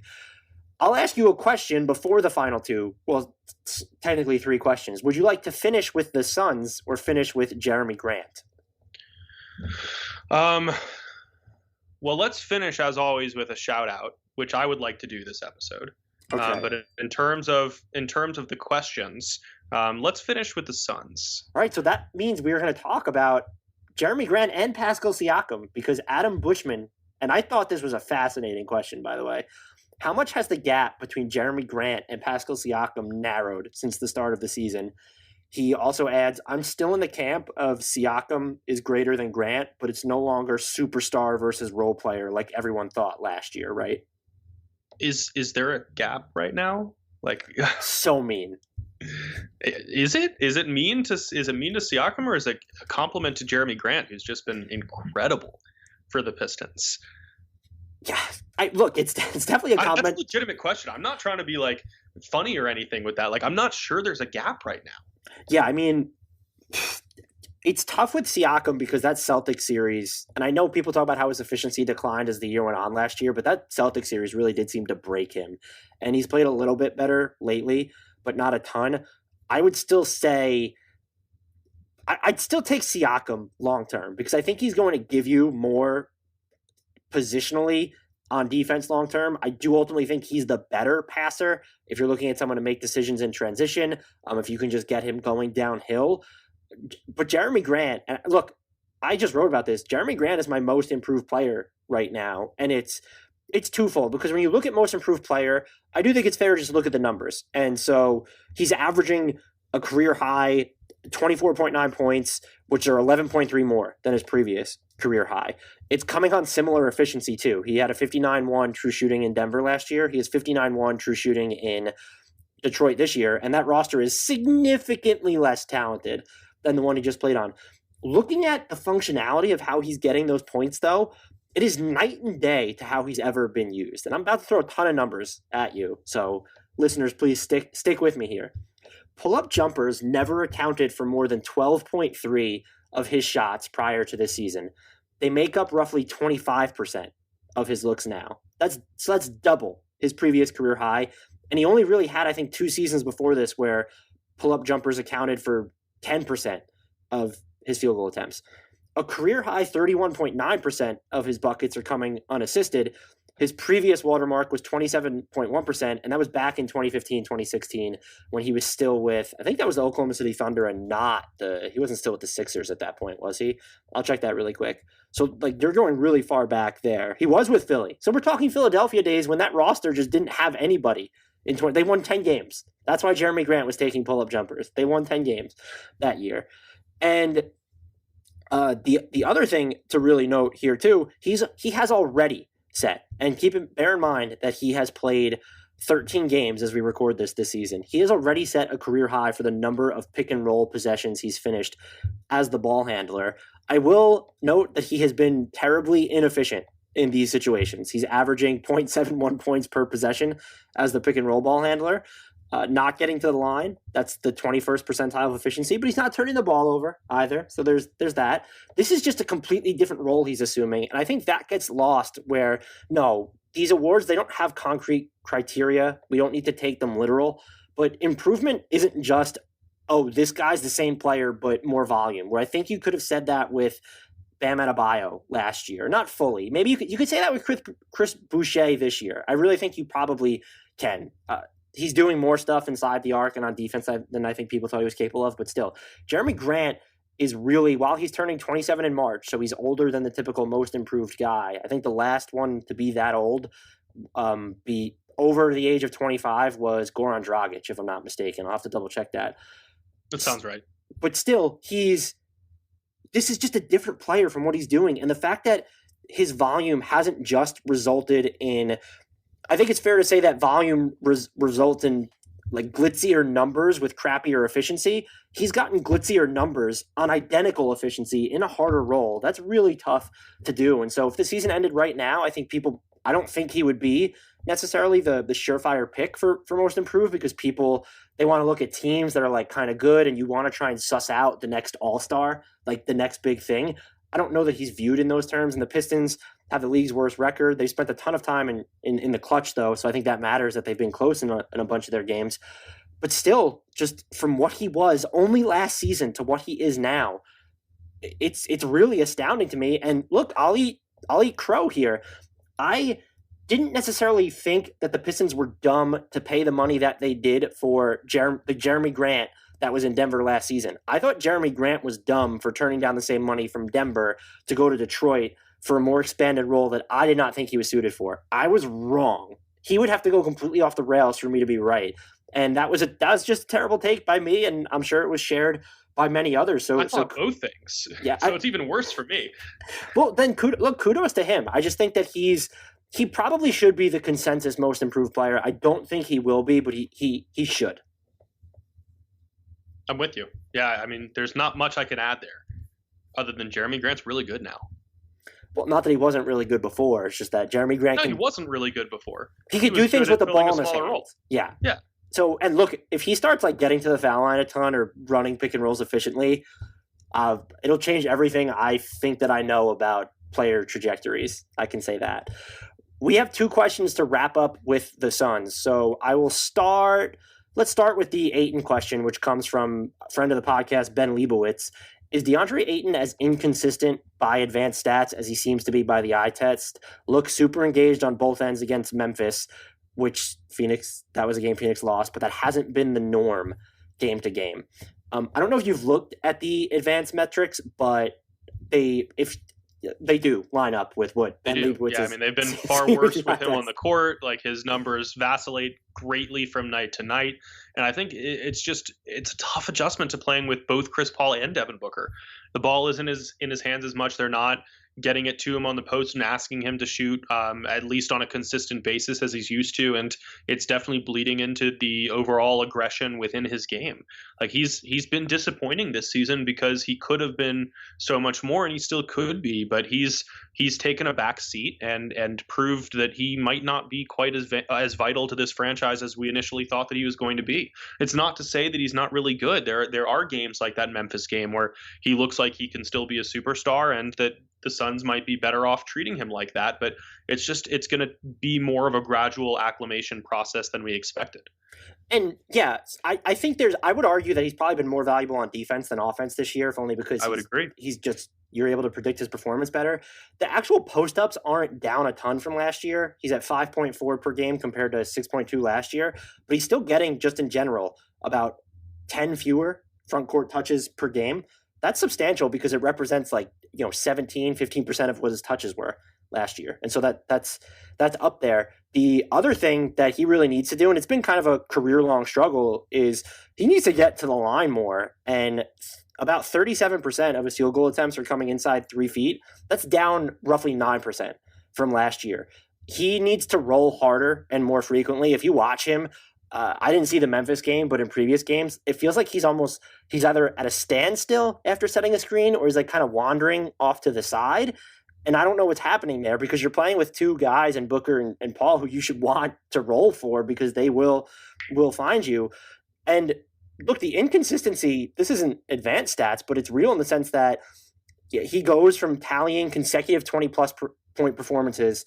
I'll ask you a question before the final two. Well, technically 3 questions. Would you like to finish with the Suns or finish with Jerami Grant? Well, let's finish as always with a shout out, which I would like to do this episode. Okay. But in terms of the questions, let's finish with the Suns. All right, so that means we're going to talk about Jerami Grant and Pascal Siakam because Adam Bushman, and I thought this was a fascinating question, by the way. How much has the gap between Jerami Grant and Pascal Siakam narrowed since the start of the season? He also adds, I'm still in the camp of Siakam is greater than Grant, but it's no longer superstar versus role player like everyone thought last year, right? Is there a gap right now? Like so mean. Is it mean to Siakam, or is it a compliment to Jerami Grant, who's just been incredible for the Pistons? Yeah, it's definitely a compliment. That's a legitimate question. I'm not trying to be like funny or anything with that. Like, I'm not sure there's a gap right now. Yeah, I mean, it's tough with Siakam because that Celtics series, and I know people talk about how his efficiency declined as the year went on last year, but that Celtics series really did seem to break him. And he's played a little bit better lately, but not a ton. I would still say I'd still take Siakam long term because I think he's going to give you more positionally on defense long term. I do ultimately think he's the better passer if you're looking at someone to make decisions in transition, if you can just get him going downhill. But Jerami Grant, and look, I just wrote about this. Jerami Grant is my most improved player right now, and it's twofold because when you look at most improved player, I do think it's fair to just look at the numbers. And so he's averaging a career high 24.9 points, which are 11.3 more than his previous career high. It's coming on similar efficiency too. He had a 59-1 true shooting in Denver last year. He has 59-1 true shooting in Detroit this year, and that roster is significantly less talented than the one he just played on. Looking at the functionality of how he's getting those points, though, it is night and day to how he's ever been used. And I'm about to throw a ton of numbers at you, so listeners, please stick with me here. Pull-up jumpers never accounted for more than 12.3 of his shots prior to this season. They make up roughly 25% of his looks now. That's double his previous career high. And he only really had, I think, 2 seasons before this where pull-up jumpers accounted for 10% of his field goal attempts. A career high 31.9% of his buckets are coming unassisted. His previous watermark was 27.1%, and that was back in 2015, 2016, when he was still with, I think that was the Oklahoma City Thunder and he wasn't still with the Sixers at that point, was he? I'll check that really quick. So, they're going really far back there. He was with Philly. So we're talking Philadelphia days when that roster just didn't have anybody. They won 10 games. That's why Jerami Grant was taking pull-up jumpers. They won 10 games that year. And the other thing to really note here, too, he has already set. And bear in mind that he has played 13 games as we record this season. He has already set a career high for the number of pick and roll possessions he's finished as the ball handler. I will note that he has been terribly inefficient in these situations. He's averaging 0.71 points per possession as the pick and roll ball handler, not getting to the line. That's the 21st percentile of efficiency, but he's not turning the ball over either. So there's that. This is just a completely different role he's assuming. And I think that gets lost where, no, these awards, they don't have concrete criteria. We don't need to take them literal, but improvement isn't just, oh, this guy's the same player, but more volume, where I think you could have said that with Bam Adebayo last year. Not fully. Maybe you could say that with Chris Boucher this year. I really think you probably can. He's doing more stuff inside the arc and on defense than I think people thought he was capable of, but still. Jerami Grant is really, while he's turning 27 in March, so he's older than the typical most improved guy. I think the last one to be that old, be over the age of 25, was Goran Dragic, if I'm not mistaken. I'll have to double check that. That sounds right. But still, this is just a different player from what he's doing. And the fact that his volume hasn't just resulted in, I think it's fair to say that volume results in glitzier numbers with crappier efficiency. He's gotten glitzier numbers on identical efficiency in a harder role. That's really tough to do. And so if the season ended right now, I don't think he would be necessarily the surefire pick for most improved, because they want to look at teams that are kind of good, and you want to try and suss out the next all-star, the next big thing. I don't know that he's viewed in those terms, and the Pistons have the league's worst record. They spent a ton of time in the clutch, though, so I think that matters that they've been close in a bunch of their games. But still, just from what he was only last season to what he is now, it's really astounding to me. And look, I'll eat crow here. I didn't necessarily think that the Pistons were dumb to pay the money that they did for the Jerami Grant that was in Denver last season. I thought Jerami Grant was dumb for turning down the same money from Denver to go to Detroit for a more expanded role that I did not think he was suited for. I was wrong. He would have to go completely off the rails for me to be right. And that was just a terrible take by me, and I'm sure it was shared by many others. So I thought both things. Yeah, it's even worse for me. Well, then kudos to him. I just think that he probably should be the consensus most improved player. I don't think he will be, but he should. I'm with you. Yeah, I mean, there's not much I can add there other than Jerami Grant's really good now. Well, not that he wasn't really good before. It's just that Jerami Grant he wasn't really good before. He could do things with the ball in his hands. Role. Yeah. Yeah. So, and look, if he starts getting to the foul line a ton or running pick and rolls efficiently, it'll change everything I think that I know about player trajectories. I can say that. We have 2 questions to wrap up with the Suns. So I will start. Let's start with the Ayton question, which comes from a friend of the podcast, Ben Leibowitz. Is DeAndre Ayton as inconsistent by advanced stats as he seems to be by the eye test? Look super engaged on both ends against Memphis, which that was a game Phoenix lost, but that hasn't been the norm game to game. I don't know if you've looked at the advanced metrics, but if they do line up with what Ben Leibowitz is. Yeah, I mean, they've been far worse with him on the court. His numbers vacillate greatly from night to night. And I think it's a tough adjustment to playing with both Chris Paul and Devin Booker. The ball isn't in his hands as much. They're not getting it to him on the post and asking him to shoot at least on a consistent basis as he's used to. And it's definitely bleeding into the overall aggression within his game. He's been disappointing this season because he could have been so much more, and he still could be, but he's taken a back seat and proved that he might not be quite as vital to this franchise as we initially thought that he was going to be. It's not to say that he's not really good. There are games like that Memphis game where he looks like he can still be a superstar, and that the Suns might be better off treating him like that, but it's going to be more of a gradual acclimation process than we expected. And yeah, I think I would argue that he's probably been more valuable on defense than offense this year, if only because I would agree. He's just you're able to predict his performance better. The actual post-ups aren't down a ton from last year. He's at 5.4 per game compared to 6.2 last year, but he's still getting, just in general, about 10 fewer front court touches per game. That's substantial because it represents 15% of what his touches were last year. And so that's up there. The other thing that he really needs to do, and it's been kind of a career-long struggle, is he needs to get to the line more. And about 37% of his field goal attempts are coming inside 3 feet. That's down roughly 9% from last year. He needs to roll harder and more frequently. If you watch him, I didn't see the Memphis game, but in previous games, it feels like he's either at a standstill after setting a screen, or he's kind of wandering off to the side. And I don't know what's happening there, because you're playing with two guys in Booker and Paul who you should want to roll for, because they will find you. And look, the inconsistency, this isn't advanced stats, but it's real in the sense that he goes from tallying consecutive 20-plus point performances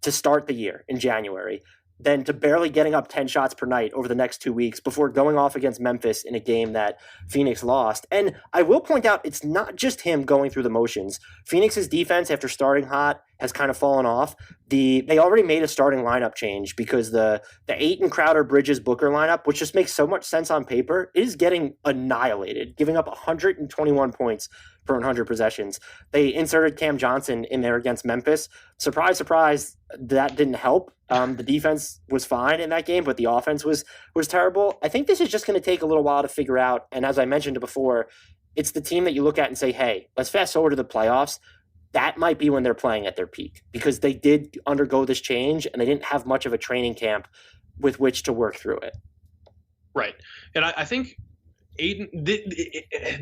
to start the year in January, then to barely getting up 10 shots per night over the next 2 weeks before going off against Memphis in a game that Phoenix lost. And I will point out, it's not just him going through the motions. Phoenix's defense, after starting hot, has kind of fallen off. They already made a starting lineup change because the Ayton, Crowder, Bridges, Booker lineup, which just makes so much sense on paper, is getting annihilated, giving up 121 points per 100 possessions. They inserted Cam Johnson in there against Memphis. Surprise, surprise, that didn't help. The defense was fine in that game, but the offense was terrible. I think this is just going to take a little while to figure out. And as I mentioned before, it's the team that you look at and say, hey, let's fast forward to the playoffs. That might be when they're playing at their peak, because they did undergo this change and they didn't have much of a training camp with which to work through it. Right. And I think Ayton,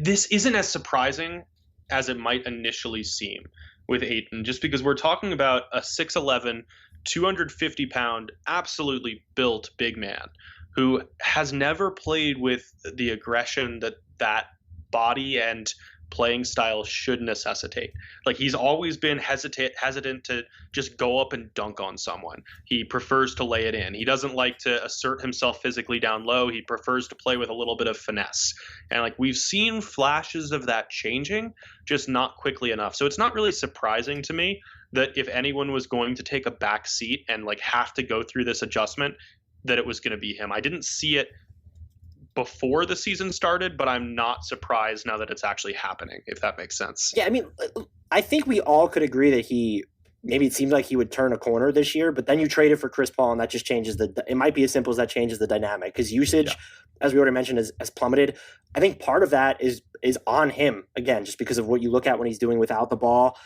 this isn't as surprising as it might initially seem with Ayton, just because we're talking about a 6'11", 250-pound, absolutely built big man who has never played with the aggression that body and playing style should necessitate. He's always been hesitant to just go up and dunk on someone. He prefers to lay it in. He doesn't like to assert himself physically down low. He prefers to play with a little bit of finesse. And we've seen flashes of that changing, just not quickly enough. So it's not really surprising to me that if anyone was going to take a back seat and have to go through this adjustment, that it was going to be him. I didn't see it before the season started, but I'm not surprised now that it's actually happening, if that makes sense. Yeah, I mean, I think we all could agree that maybe it seemed like he would turn a corner this year, but then you traded for Chris Paul, and that just changes it might be as simple as that changes the dynamic, because usage, as we already mentioned, has plummeted. I think part of that is on him, again, just because of what you look at when he's doing without the ball.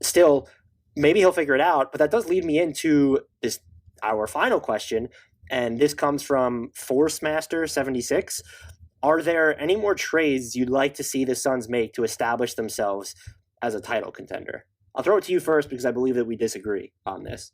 Still, maybe he'll figure it out, but that does lead me into our final question. And this comes from ForceMaster76. Are there any more trades you'd like to see the Suns make to establish themselves as a title contender? I'll throw it to you first, because I believe that we disagree on this.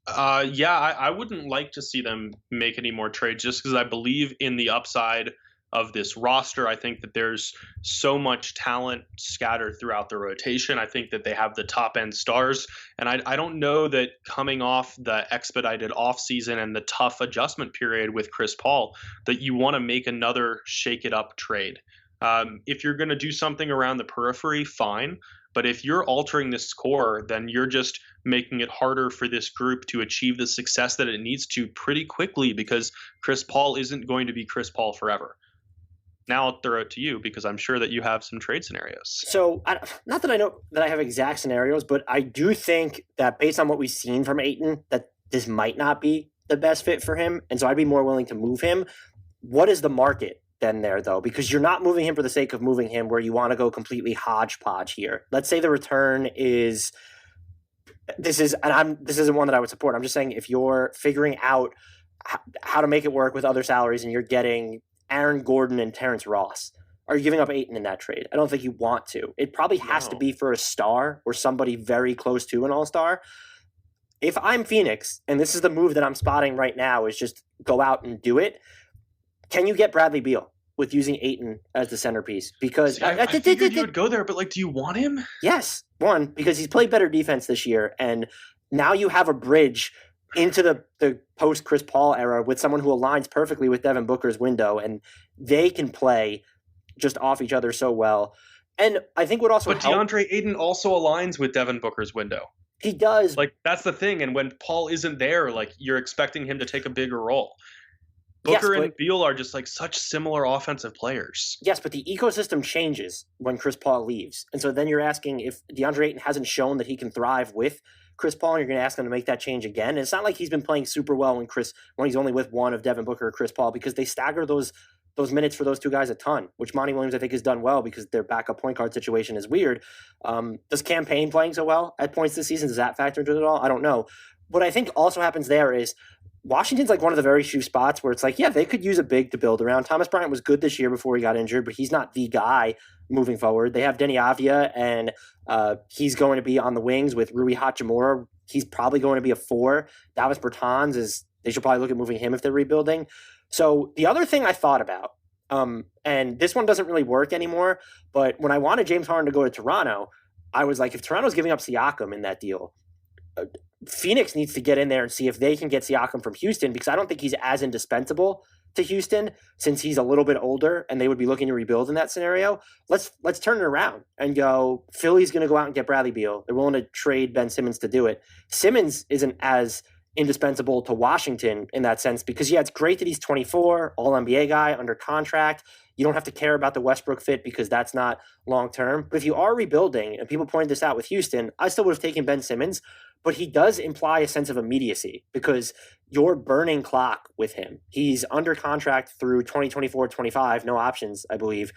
I wouldn't like to see them make any more trades, just because I believe in the upside of this roster. I think that there's so much talent scattered throughout the rotation. I think that they have the top end stars. And I don't know that coming off the expedited offseason and the tough adjustment period with Chris Paul, that you want to make another shake it up trade. If you're going to do something around the periphery, fine. But if you're altering this core, then you're just making it harder for this group to achieve the success that it needs to pretty quickly, because Chris Paul isn't going to be Chris Paul forever. Now I'll throw it to you, because I'm sure that you have some trade scenarios. So, not that I know that I have exact scenarios, but I do think that based on what we've seen from Ayton, that this might not be the best fit for him. And so I'd be more willing to move him. What is the market then there, though? Because you're not moving him for the sake of moving him, where you want to go completely hodgepodge here. Let's say the return is this isn't one that I would support. I'm just saying, if you're figuring out how to make it work with other salaries and you're getting Aaron Gordon and Terrence Ross, are you giving up Ayton in that trade? I don't think you want to. It probably has to be for a star or somebody very close to an all-star. If I'm Phoenix, and this is the move that I'm spotting right now, is just go out and do it, can you get Bradley Beal with using Ayton as the centerpiece? Because I figured you would go there, but do you want him? Yes. One, because he's played better defense this year, and now you have a bridge into the post Chris Paul era with someone who aligns perfectly with Devin Booker's window, and they can play just off each other so well. And I think what also But helped, DeAndre Ayton also aligns with Devin Booker's window. he does. Like, that's the thing. And when Paul isn't there, like, you're expecting him to take a bigger role. Yes, Booker but- and Beal are just like such similar offensive players. Yes, but the ecosystem changes when Chris Paul leaves. And so then you're asking if DeAndre Ayton hasn't shown that he can thrive with Chris Paul, and you're going to ask him to make that change again. And it's not like he's been playing super well when he's only with one of Devin Booker or Chris Paul, because they stagger those minutes for those two guys a ton, which Monty Williams, I think, has done well because their backup point guard situation is weird. Does Cam Payne playing so well at points this season, does that factor into it at all? I don't know. What I think also happens there is Washington's like one of the very few spots where it's like, yeah, they could use a big to build around. Thomas Bryant was good this year before he got injured, but he's not the guy moving forward. They have Denny Avdia, and he's going to be on the wings with Rui Hachimura. He's probably going to be a 4. Davis Bertans they should probably look at moving him if they're rebuilding. So the other thing I thought about, and this one doesn't really work anymore, but when I wanted James Harden to go to Toronto, I was like, if Toronto's giving up Siakam in that deal, Phoenix needs to get in there and see if they can get Siakam from Houston, because I don't think he's as indispensable to Houston since he's a little bit older and they would be looking to rebuild in that scenario. Let's turn it around and go, Philly's going to go out and get Bradley Beal. They're willing to trade Ben Simmons to do it. Simmons isn't as indispensable to Washington in that sense because, yeah, it's great that he's 24, all-NBA guy, under contract. You don't have to care about the Westbrook fit because that's not long-term. But if you are rebuilding, and people pointed this out with Houston, I still would have taken Ben Simmons, but he does imply a sense of immediacy because you're burning clock with him. He's under contract through 2024-25, no options, I believe.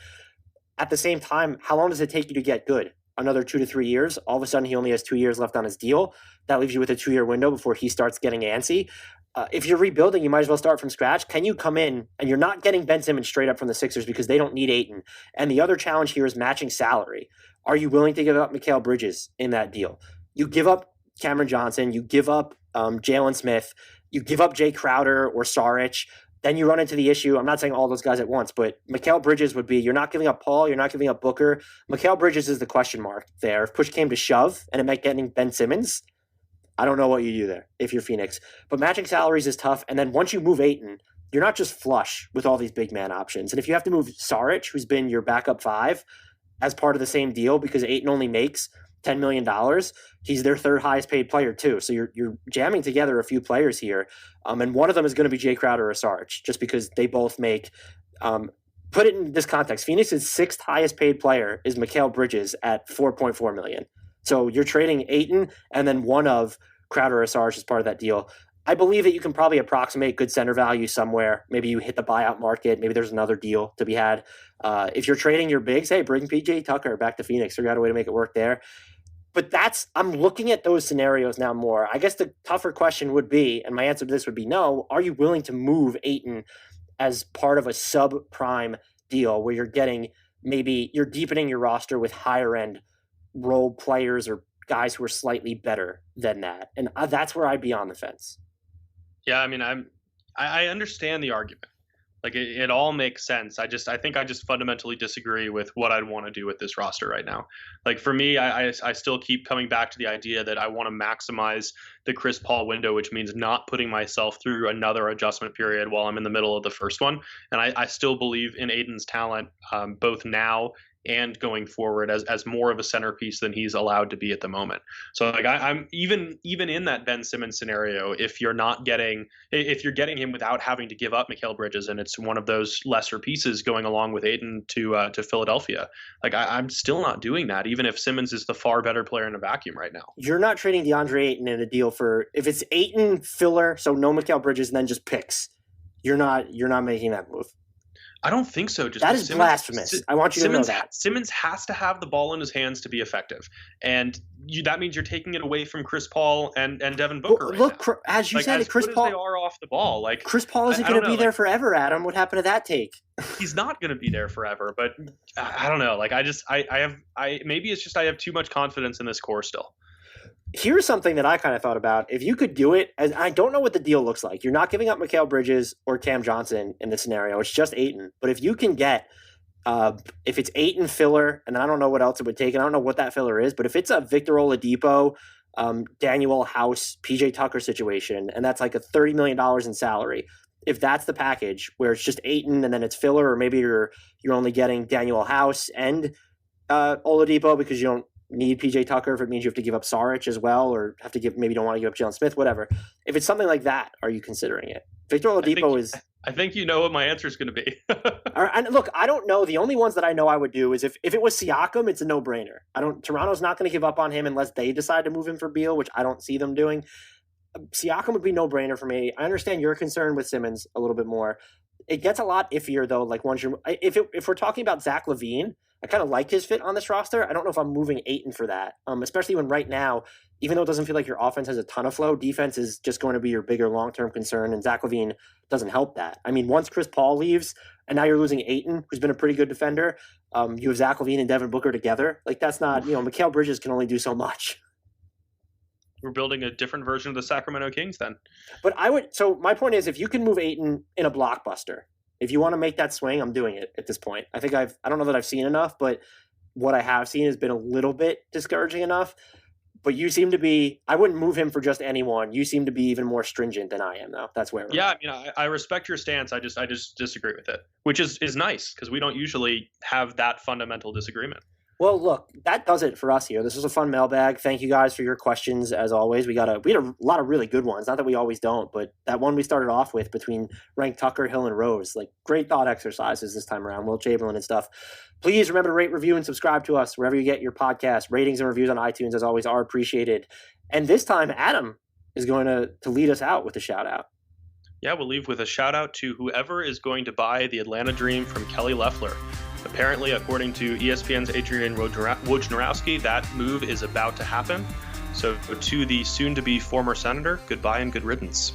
At the same time, how long does it take you to get good? Another 2 to 3 years? All of a sudden, he only has 2 years left on his deal. That leaves you with a 2-year window before he starts getting antsy. If you're rebuilding, you might as well start from scratch. Can you come in, and you're not getting Ben Simmons straight up from the Sixers because they don't need Ayton. And the other challenge here is matching salary. Are you willing to give up Mikal Bridges in that deal? You give up Cameron Johnson, you give up Jalen Smith, you give up Jay Crowder or Saric, then you run into the issue. I'm not saying all those guys at once, but Mikal Bridges would be, you're not giving up Paul, you're not giving up Booker. Mikal Bridges is the question mark there. If push came to shove and it meant getting Ben Simmons, I don't know what you do there if you're Phoenix. But matching salaries is tough. And then once you move Ayton, you're not just flush with all these big man options. And if you have to move Saric, who's been your backup 5, as part of the same deal because Ayton only makes $10 million, he's their third highest paid player too. So you're jamming together a few players here. And one of them is going to be Jay Crowder or Sarge, just because they both make, put it in this context, Phoenix's 6th highest paid player is Mikal Bridges at $4.4 million. So you're trading Ayton and then one of Crowder or Sarge as part of that deal. I believe that you can probably approximate good center value somewhere. Maybe you hit the buyout market. Maybe there's another deal to be had. If you're trading your bigs, hey, bring PJ Tucker back to Phoenix. Figure out a way to make it work there. But I'm looking at those scenarios now more. I guess the tougher question would be, and my answer to this would be no, are you willing to move Ayton as part of a subprime deal where you're deepening your roster with higher end role players or guys who are slightly better than that? And that's where I'd be on the fence. Yeah, I mean, I understand the argument. Like it all makes sense. I think I just fundamentally disagree with what I'd want to do with this roster right now. Like for me, I still keep coming back to the idea that I want to maximize the Chris Paul window, which means not putting myself through another adjustment period while I'm in the middle of the first one. And I still believe in Ayton's talent, both now and going forward as more of a centerpiece than he's allowed to be at the moment. So like I'm even in that Ben Simmons scenario, if you're getting him without having to give up Mikal Bridges, and it's one of those lesser pieces going along with Ayton to Philadelphia, like I'm still not doing that, even if Simmons is the far better player in a vacuum right now. You're not trading DeAndre Ayton in a deal for, if it's Ayton filler, so no Mikal Bridges and then just picks, you're not making that move. I don't think so. That is blasphemous. I want you to know that. Simmons has to have the ball in his hands to be effective. And that means you're taking it away from Chris Paul and Devin Booker. Well, look, as you said, Chris Paul, they are off the ball. Like Chris Paul isn't going to be there forever, Adam. What happened to that take? He's not going to be there forever, but I don't know. Like maybe it's just I have too much confidence in this core still. Here's something that I kind of thought about. If you could do it, I don't know what the deal looks like. You're not giving up Mikal Bridges or Cam Johnson in this scenario. It's just Ayton. But if you can get, if it's Ayton filler, and I don't know what else it would take, and I don't know what that filler is, but if it's a Victor Oladipo, Daniel House, PJ Tucker situation, and that's like a $30 million in salary, if that's the package where it's just Ayton and then it's filler, or maybe you're only getting Daniel House and Oladipo because you don't need PJ Tucker, if it means you have to give up Saric as well, or maybe don't want to give up Jalen Smith, whatever. If it's something like that, are you considering it? Victor Oladipo is. I think you know what my answer is going to be. And look, I don't know. The only ones that I know I would do is if it was Siakam, it's a no-brainer. Toronto's not going to give up on him unless they decide to move him for Beal, which I don't see them doing. Siakam would be no-brainer for me. I understand your concern with Simmons a little bit more. It gets a lot iffier though. Like if we're talking about Zach LaVine, I kind of like his fit on this roster. I don't know if I'm moving Ayton for that, especially when right now, even though it doesn't feel like your offense has a ton of flow, defense is just going to be your bigger long-term concern, and Zach LaVine doesn't help that. I mean, once Chris Paul leaves, and now you're losing Ayton, who's been a pretty good defender, you have Zach LaVine and Devin Booker together. Like, that's not, Mikal Bridges can only do so much. We're building a different version of the Sacramento Kings then. But so my point is, if you can move Ayton in a blockbuster, if you want to make that swing, I'm doing it at this point. I don't know that I've seen enough, but what I have seen has been a little bit discouraging enough. But you seem to be, I wouldn't move him for just anyone. You seem to be even more stringent than I am, though. That's where we're at. I respect your stance. I just disagree with it, which is nice because we don't usually have that fundamental disagreement. Well, look, that does it for us here. This was a fun mailbag. Thank you guys for your questions, as always. We had a lot of really good ones. Not that we always don't, but that one we started off with between ranked Tucker, Hill, and Rose, like great thought exercises this time around, Wilt Chamberlain and stuff. Please remember to rate, review, and subscribe to us wherever you get your podcasts. Ratings and reviews on iTunes, as always, are appreciated. And this time, Adam is going to lead us out with a shout-out. Yeah, we'll leave with a shout-out to whoever is going to buy the Atlanta Dream from Kelly Loeffler. Apparently, according to ESPN's Adrian Wojnarowski, that move is about to happen. So to the soon-to-be former senator, goodbye and good riddance.